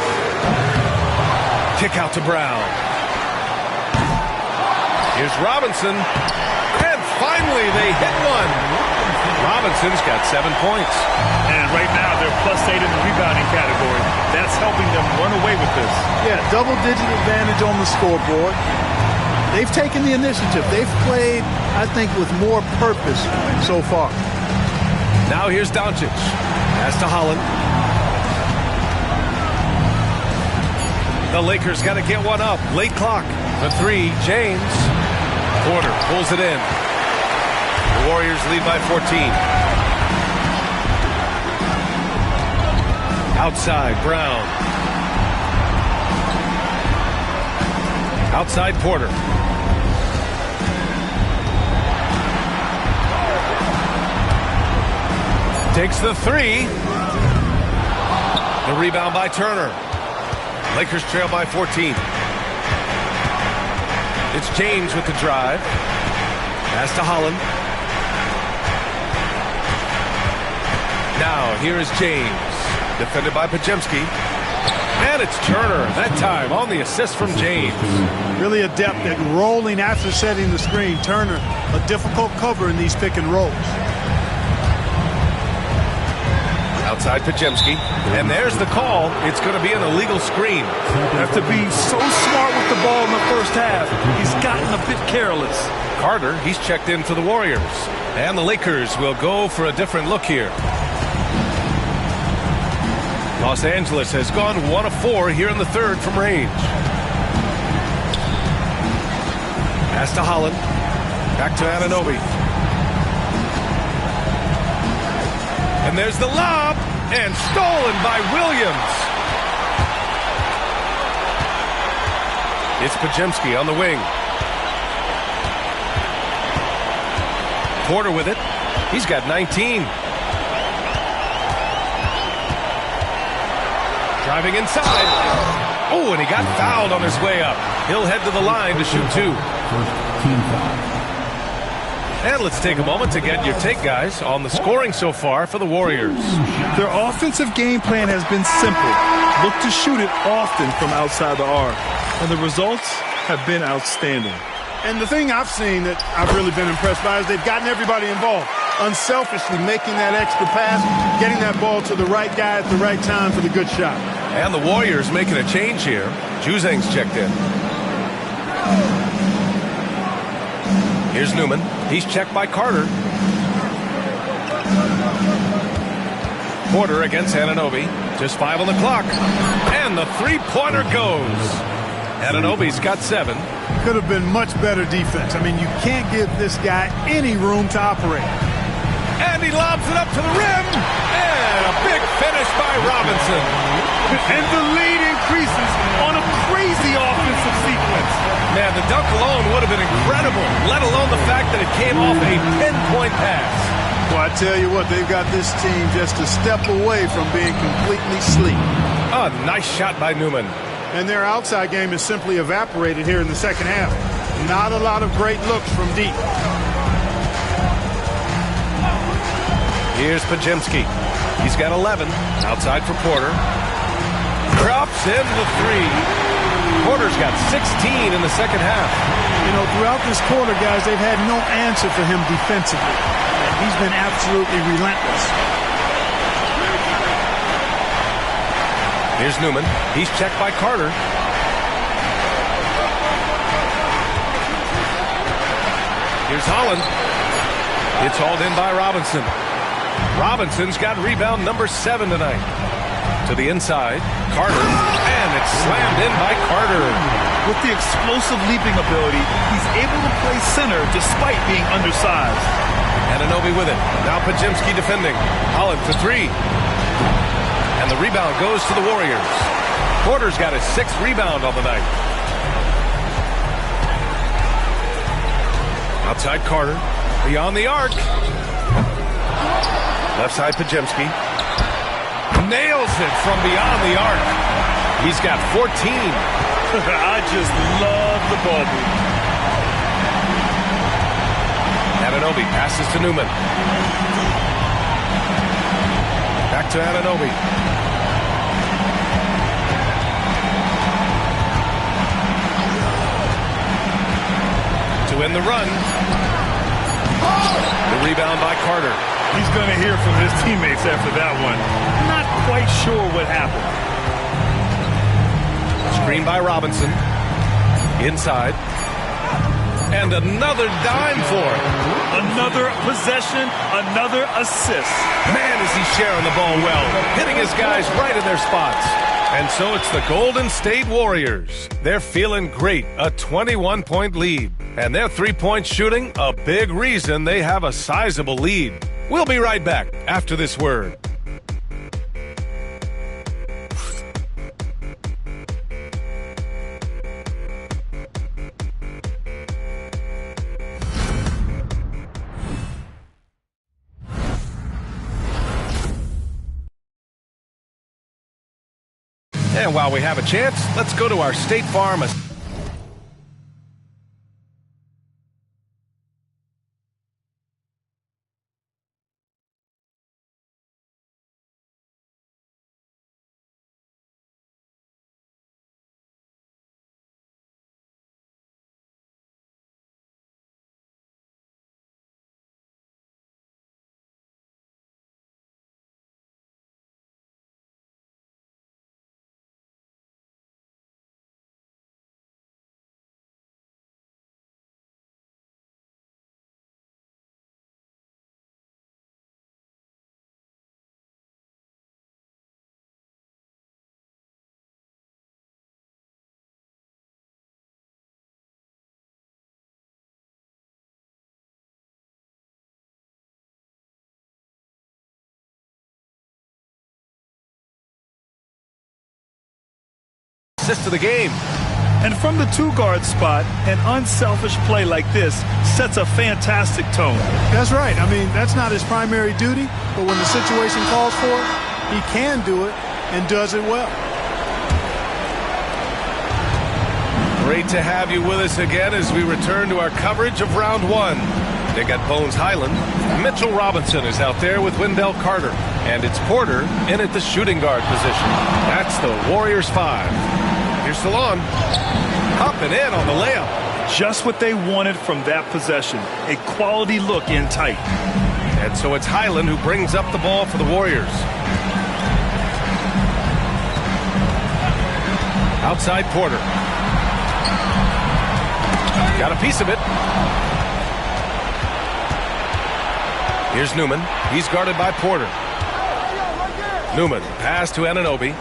S2: Kick out to Brown. Here's Robinson. And finally they hit one. Robinson's got 7 points.
S3: And right now they're +8 in the rebounding category. That's helping them run away with this.
S4: Yeah, double-digit advantage on the scoreboard. They've taken the initiative. They've played, I think, with more purpose so far.
S2: Now here's Doncic. Pass to Holland. The Lakers got to get one up. Late clock. The three, James. Porter pulls it in. The Warriors lead by 14. Outside, Brown. Outside, Porter. Takes the three. The rebound by Turner. Lakers trail by 14. It's James with the drive. Pass to Holland. Now, here is James. Defended by Podziemski. And it's Turner, that time on the assist from James.
S4: Really adept at rolling after setting the screen. Turner, a difficult cover in these pick and rolls.
S2: Outside Podziemski. And there's the call. It's going to be an illegal screen.
S3: Have to be so smart with the ball in the first half. He's gotten a bit careless.
S2: Carter, he's checked in for the Warriors. And the Lakers will go for a different look here. Los Angeles has gone 1 of 4 here in the third from range. Pass to Holland. Back to Anunoby. And there's the lob. And stolen by Williams. It's Podziemski on the wing. Porter with it. He's got 19. Driving inside. Oh, and he got fouled on his way up. He'll head to the line to shoot 2.
S6: First team foul.
S2: And let's take a moment to get your take, guys, on the scoring so far for the Warriors.
S3: Their offensive game plan has been simple. Look to shoot it often from outside the arc. And the results have been outstanding.
S4: And the thing I've seen that I've really been impressed by is they've gotten everybody involved. Unselfishly making that extra pass, getting that ball to the right guy at the right time for the good shot.
S2: And the Warriors making a change here. Juzang's checked in. Here's Newman. He's checked by Carter. Porter against Anunoby. Just 5 on the clock. And the three-pointer goes. Anunoby's got 7.
S4: Could have been much better defense. I mean, you can't give this guy any room to operate.
S2: And he lobs it up to the rim. And a big finish by Robinson.
S3: And the lead increases on a crazy offensive sequence.
S2: Man, the dunk alone would have been incredible, let alone the fact that it came off a pinpoint pass.
S4: Well, I tell you what, they've got this team just a step away from being completely sleep.
S2: A nice shot by Newman.
S4: And their outside game is simply evaporated here in the second half. Not a lot of great looks from deep.
S2: Here's Podziemski. He's got 11. Outside for Porter. Drops in the 3. Porter's got 16 in the second half.
S4: You know, throughout this quarter, guys, they've had no answer for him defensively. And he's been absolutely relentless.
S2: Here's Newman. He's checked by Carter. Here's Holland. It's hauled in by Robinson. Robinson's got rebound number 7 tonight. To the inside, Carter, and it's slammed in by Carter.
S3: With the explosive leaping ability, he's able to play center despite being undersized.
S2: Anunoby with it. Now Podziemski defending. Holland for 3. And the rebound goes to the Warriors. Porter's got his 6th rebound on the night. Outside Carter. Beyond the arc. Left side Podziemski. Nails it from beyond the arc. He's got 14.
S3: I just love the ball move.
S2: Anunoby passes to Newman. Back to Anunoby. To end the run. The rebound by Carter.
S3: He's going to hear from his teammates after that one. Not quite sure what happened.
S2: Screen by Robinson. Inside. And another dime for him.
S3: Another possession, another assist.
S2: Man, is he sharing the ball well. Hitting his guys right in their spots. And so it's the Golden State Warriors. They're feeling great. A 21-point lead. And their three-point shooting, a big reason they have a sizable lead. We'll be right back after this word. And while we have a chance, let's go to our State Farm assist of the game.
S3: And from the two-guard spot, an unselfish play like this sets a fantastic tone.
S4: That's right. I mean, that's not his primary duty, but when the situation calls for it, he can do it and does it well.
S2: Great to have you with us again as we return to our coverage of round one. They got Bones Highland. Mitchell Robinson is out there with Wendell Carter. And it's Porter in at the shooting guard position. That's the Warriors 5. Here's Salon. Up and in on the layup.
S3: Just what they wanted from that possession. A quality look in tight.
S2: And so it's Highland who brings up the ball for the Warriors. Outside Porter. Got a piece of it. Here's Newman. He's guarded by Porter. Newman, pass to Anunoby.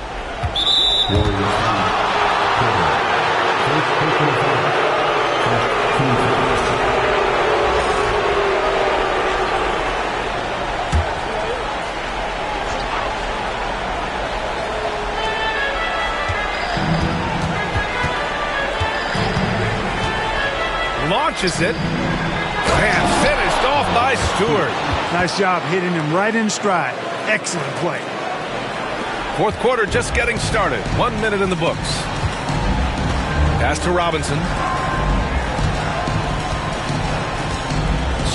S2: Launches it. And finished off by Stewart.
S4: Nice job hitting him right in stride. Excellent play.
S2: Fourth quarter just getting started. 1 minute in the books. Pass to Robinson.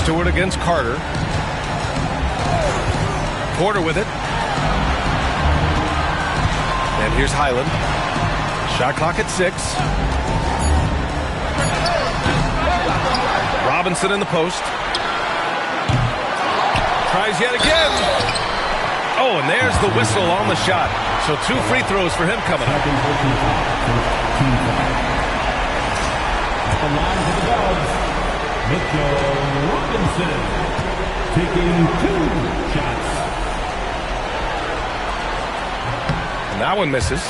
S2: Stewart against Carter. Porter with it. And here's Highland. Shot clock at 6. Robinson in the post. Tries yet again. Oh, and there's the whistle on the shot. So 2 free throws for him coming up.
S6: Mitchell Robinson taking 2 shots.
S2: And that one misses.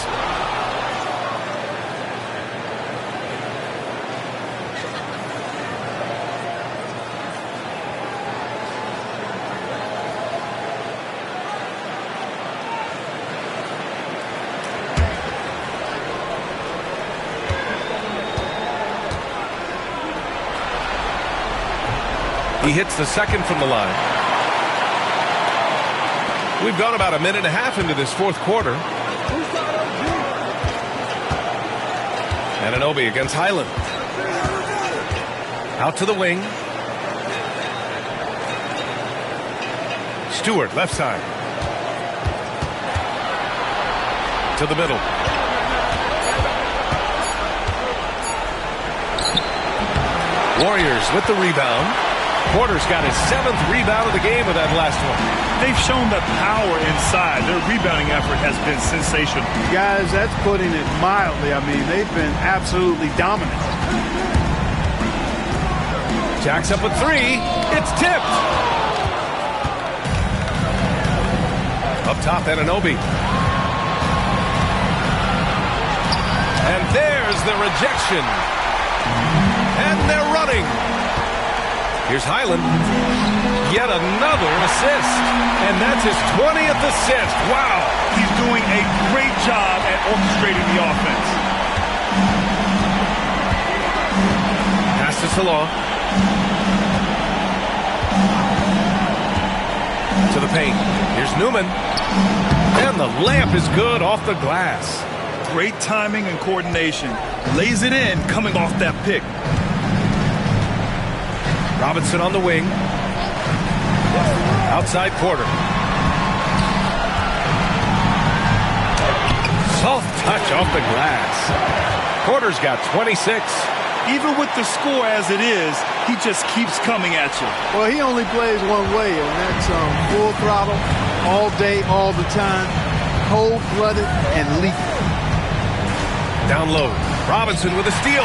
S2: He hits the second from the line. We've gone about a minute and a half into this fourth quarter. Anunoby against Highland. Out to the wing. Stewart, left side. To the middle. Warriors with the rebound. Porter's got his 7th rebound of the game with that last one.
S3: They've shown the power inside. Their rebounding effort has been sensational.
S4: Guys, that's putting it mildly. I mean, they've been absolutely dominant.
S2: Jacks up with 3. It's tipped. Up top, Anunoby. And there's the rejection. And they're running. Here's Highland. Yet another assist. And that's his 20th assist.
S3: Wow. He's doing a great job at orchestrating the offense.
S2: Pass to Salon. To the paint. Here's Newman. And the layup is good off the glass.
S3: Great timing and coordination. Lays it in coming off that pick.
S2: Robinson on the wing. Outside Porter. Soft touch off the glass. Porter's got 26.
S3: Even with the score as it is, he just keeps coming at you.
S4: Well, he only plays one way, and that's full throttle, all day, all the time, cold-blooded and lethal.
S2: Down low. Robinson with a steal.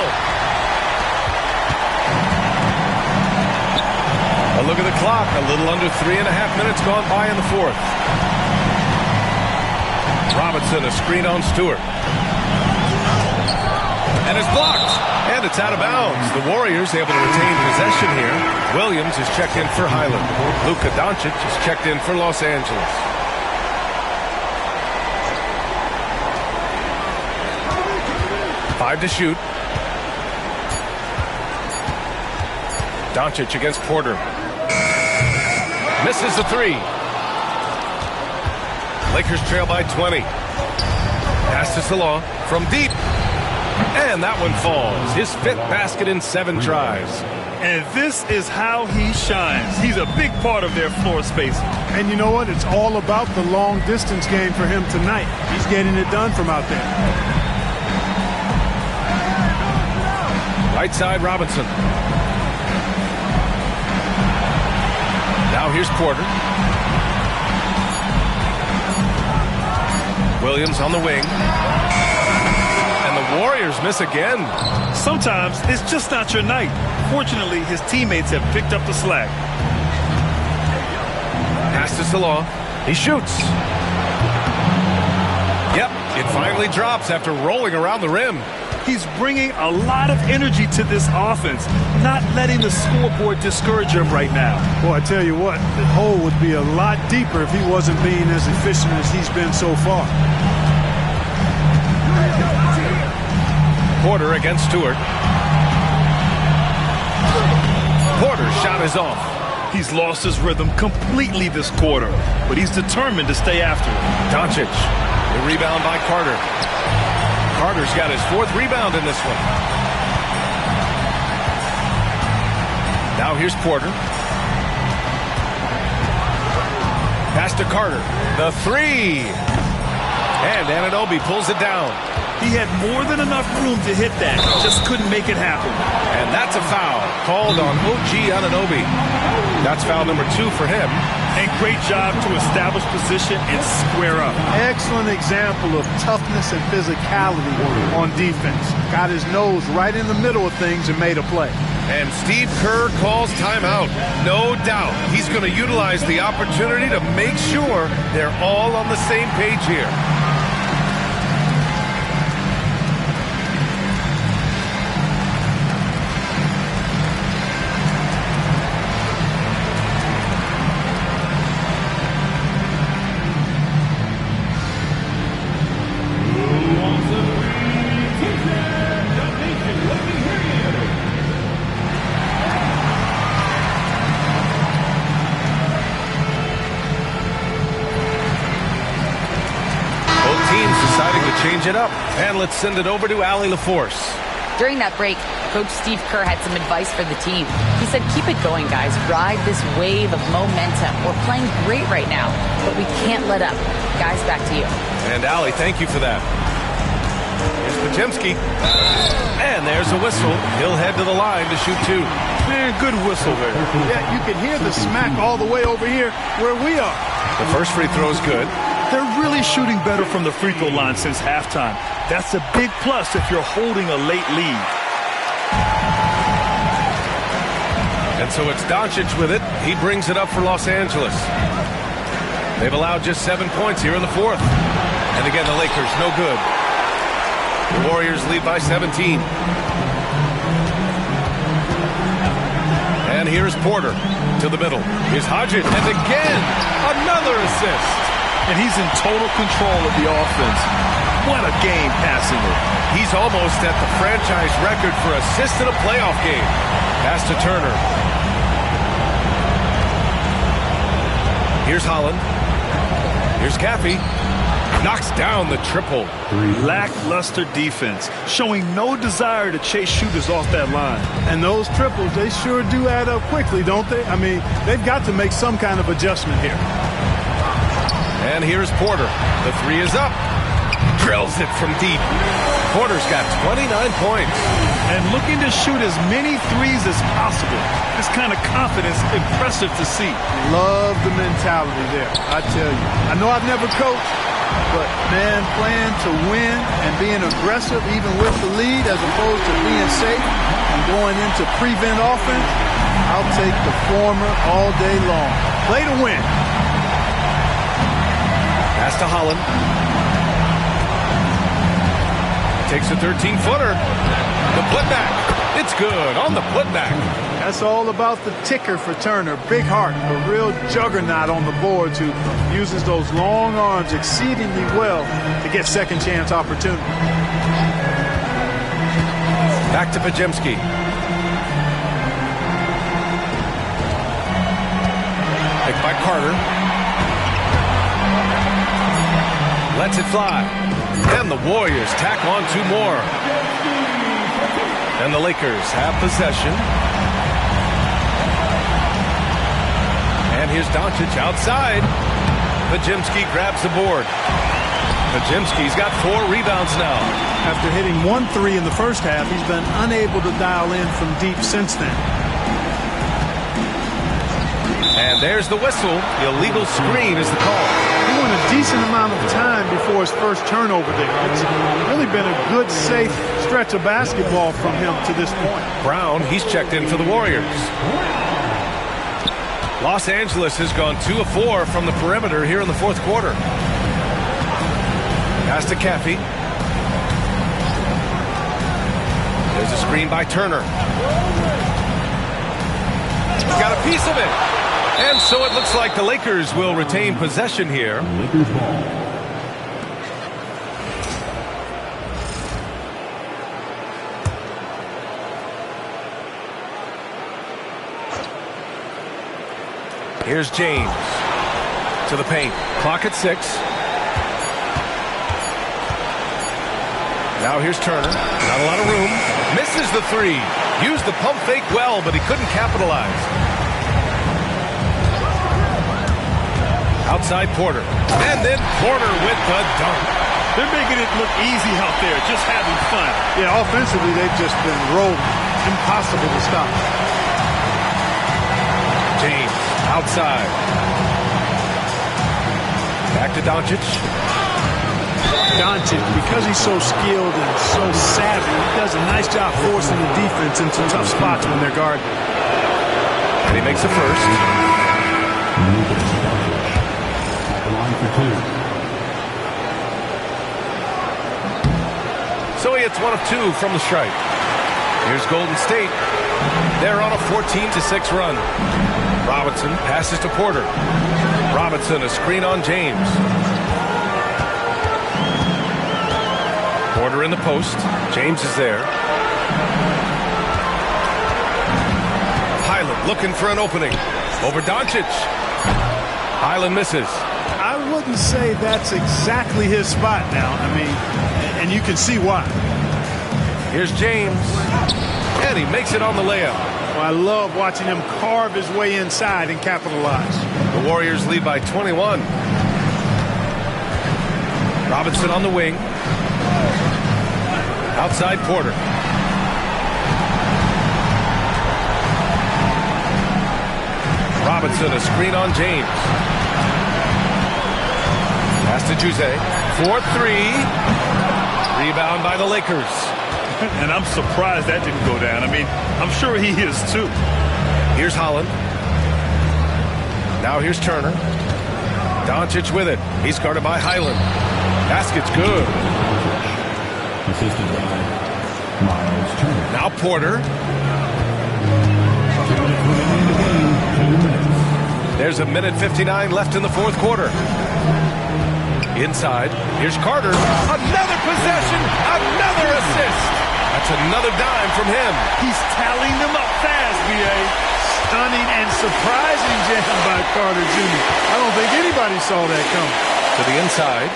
S2: A look at the clock. A little under 3.5 minutes gone by in the fourth. Robinson, a screen on Stewart. And it's blocked. And it's out of bounds. The Warriors able to retain possession here. Williams is checked in for Highland. Luka Doncic is checked in for Los Angeles. 5 to shoot. Doncic against Porter. Misses the 3. Lakers trail by 20. Pass to Salah from deep. And that one falls. His 5th basket in 7 tries.
S3: And this is how he shines. He's a big part of their floor space.
S4: And you know what? It's all about the long distance game for him tonight. He's getting it done from out there.
S2: Right side, Robinson. Now here's Porter. Williams on the wing. And the Warriors miss again.
S3: Sometimes it's just not your night. Fortunately, his teammates have picked up the slack.
S2: Pass to Salah. He shoots. Yep, it finally drops after rolling around the rim.
S3: He's bringing a lot of energy to this offense, not letting the scoreboard discourage him right now.
S4: Boy, I tell you what, the hole would be a lot deeper if he wasn't being as efficient as he's been so far.
S2: Porter against Stewart. Porter's shot is off.
S3: He's lost his rhythm completely this quarter, but he's determined to stay after it.
S2: Doncic. The rebound by Carter. Carter's got his 4th rebound in this one. Now here's Porter. Pass to Carter. The 3. And Anunoby pulls it down.
S3: He had more than enough room to hit that. Just couldn't make it happen.
S2: And that's a foul called on OG Anunoby. That's foul number 2 for him.
S3: And great job to establish position and square up.
S4: Excellent example of toughness and physicality on defense. Got his nose right in the middle of things and made a play.
S2: And Steve Kerr calls timeout. No doubt he's going to utilize the opportunity to make sure they're all on the same page here. Change it up, and let's send it over to Allie LaForce.
S5: During that break, Coach Steve Kerr had some advice for the team. He said, keep it going, guys. Ride this wave of momentum. We're playing great right now, but we can't let up. Guys, back to you.
S2: And Allie, thank you for that. Here's Podziemski. And there's a whistle. He'll head to the line to shoot 2.
S3: Man, good whistle there.
S4: Yeah, you can hear the smack all the way over here where we are.
S2: The first free throw is good.
S3: They're really shooting better from the free throw line since halftime. That's a big plus if you're holding a late lead.
S2: And so it's Doncic with it. He brings it up for Los Angeles. They've allowed just 7 points here in the 4th. And again, the Lakers, no good. The Warriors lead by 17. And here's Porter to the middle. Here's Hodgett, and again, another assist.
S3: And he's in total control of the offense. What a game passing it.
S2: He's almost at the franchise record for assists in a playoff game. Pass to Turner. Here's Holland. Here's Caffey. Knocks down the triple.
S3: Lackluster defense, showing no desire to chase shooters off that line.
S4: And those triples, they sure do add up quickly, don't they? I mean, they've got to make some kind of adjustment here.
S2: And here's Porter. The 3 is up. Drills it from deep. Porter's got 29 points.
S3: And looking to shoot as many threes as possible. This kind of confidence, impressive to see.
S4: Love the mentality there, I tell you. I know I've never coached, but, man, playing to win and being aggressive even with the lead as opposed to being safe and going into prevent offense, I'll take the former all day long. Play to win.
S2: Pass to Holland. Takes a 13-footer. The putback. It's good on the putback.
S4: That's all about the ticker for Turner. Big heart, a real juggernaut on the boards who uses those long arms exceedingly well to get second chance opportunity.
S2: Back to Podziemski. Picked by Carter. Lets it fly. And the Warriors tack on 2 more. And the Lakers have possession. And here's Doncic outside. Podziemski grabs the board. Podziemski's got 4 rebounds now.
S4: After hitting 1 3 in the first half, he's been unable to dial in from deep since then.
S2: And there's the whistle. The illegal screen is the call.
S4: He went a decent amount of time before his first turnover there. It's really been a good, safe stretch of basketball from him to this point.
S2: Brown, he's checked in for the Warriors. Los Angeles has gone 2 of 4 from the perimeter here in the 4th quarter. Pass to Caffey. There's a screen by Turner. Got a piece of it. And so it looks like the Lakers will retain possession here.
S6: Lakers ball.
S2: Here's James to the paint. Clock at 6. Now here's Turner. Not a lot of room. Misses the 3. Used the pump fake well, but he couldn't capitalize. Outside Porter. And then Porter with the dunk.
S3: They're making it look easy out there, just having fun.
S4: Yeah, offensively, they've just been rolling. Impossible to stop.
S2: James outside. Back to Doncic.
S4: Doncic, because he's so skilled and so savvy, he does a nice job forcing the defense into tough spots when they're guarding.
S2: And he makes the first.
S6: Line for 2.
S2: So he hits 1 of 2 from the stripe. Here's Golden State. They're on a 14-6 run. Robinson passes to Porter. Robinson, a screen on James. Porter in the post. James is there. Highland looking for an opening. Over Doncic. Highland misses.
S4: I wouldn't say that's exactly his spot now. I mean, and you can see why.
S2: Here's James. And he makes it on the layup.
S4: Well, I love watching him carve his way inside and capitalize.
S2: The Warriors lead by 21. Robinson on the wing. Outside Porter. Robinson, a screen on James. Pass to Jose. 4-3. Rebound by the Lakers.
S3: And I'm surprised that didn't go down. I mean, I'm sure he is too.
S2: Here's Holland. Now here's Turner. Doncic with it. He's guarded by Highland. Basket's good.
S6: Assisted by Miles Turner.
S2: Now Porter.
S6: 2 minutes remaining in the game. 2 minutes.
S2: There's a minute 59 left in the 4th quarter. Inside. Here's Carter. Another possession. Another assist. That's another dime from him.
S3: He's tallying them up fast, B.A.
S4: Stunning and surprising jam by Carter Jr. I don't think anybody saw that coming.
S2: To the inside.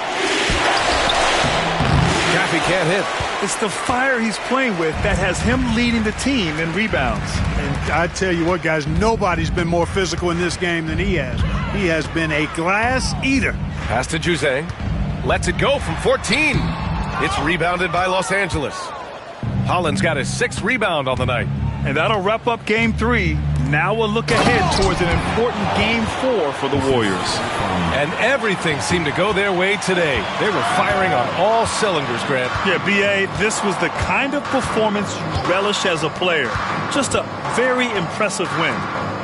S2: Caffey can't hit.
S3: It's the fire he's playing with that has him leading the team in rebounds.
S4: And I tell you what, guys, nobody's been more physical in this game than he has. He has been a glass eater.
S2: Pass to Jose. Lets it go from 14. It's rebounded by Los Angeles. Holland's got his 6th rebound on the night.
S3: And that'll wrap up Game 3. Now we'll look ahead towards an important Game 4 for the Warriors.
S2: And everything seemed to go their way today. They were firing on all cylinders, Grant.
S3: Yeah, B.A., this was the kind of performance you relish as a player. Just a very impressive win.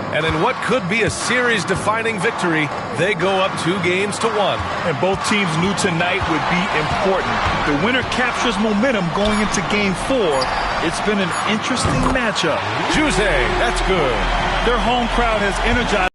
S2: And in what could be a series-defining victory, they go up 2-1.
S3: And both teams knew tonight would be important. The winner captures momentum going into Game 4. It's been an interesting matchup.
S2: Jose, that's good.
S3: Their home crowd has energized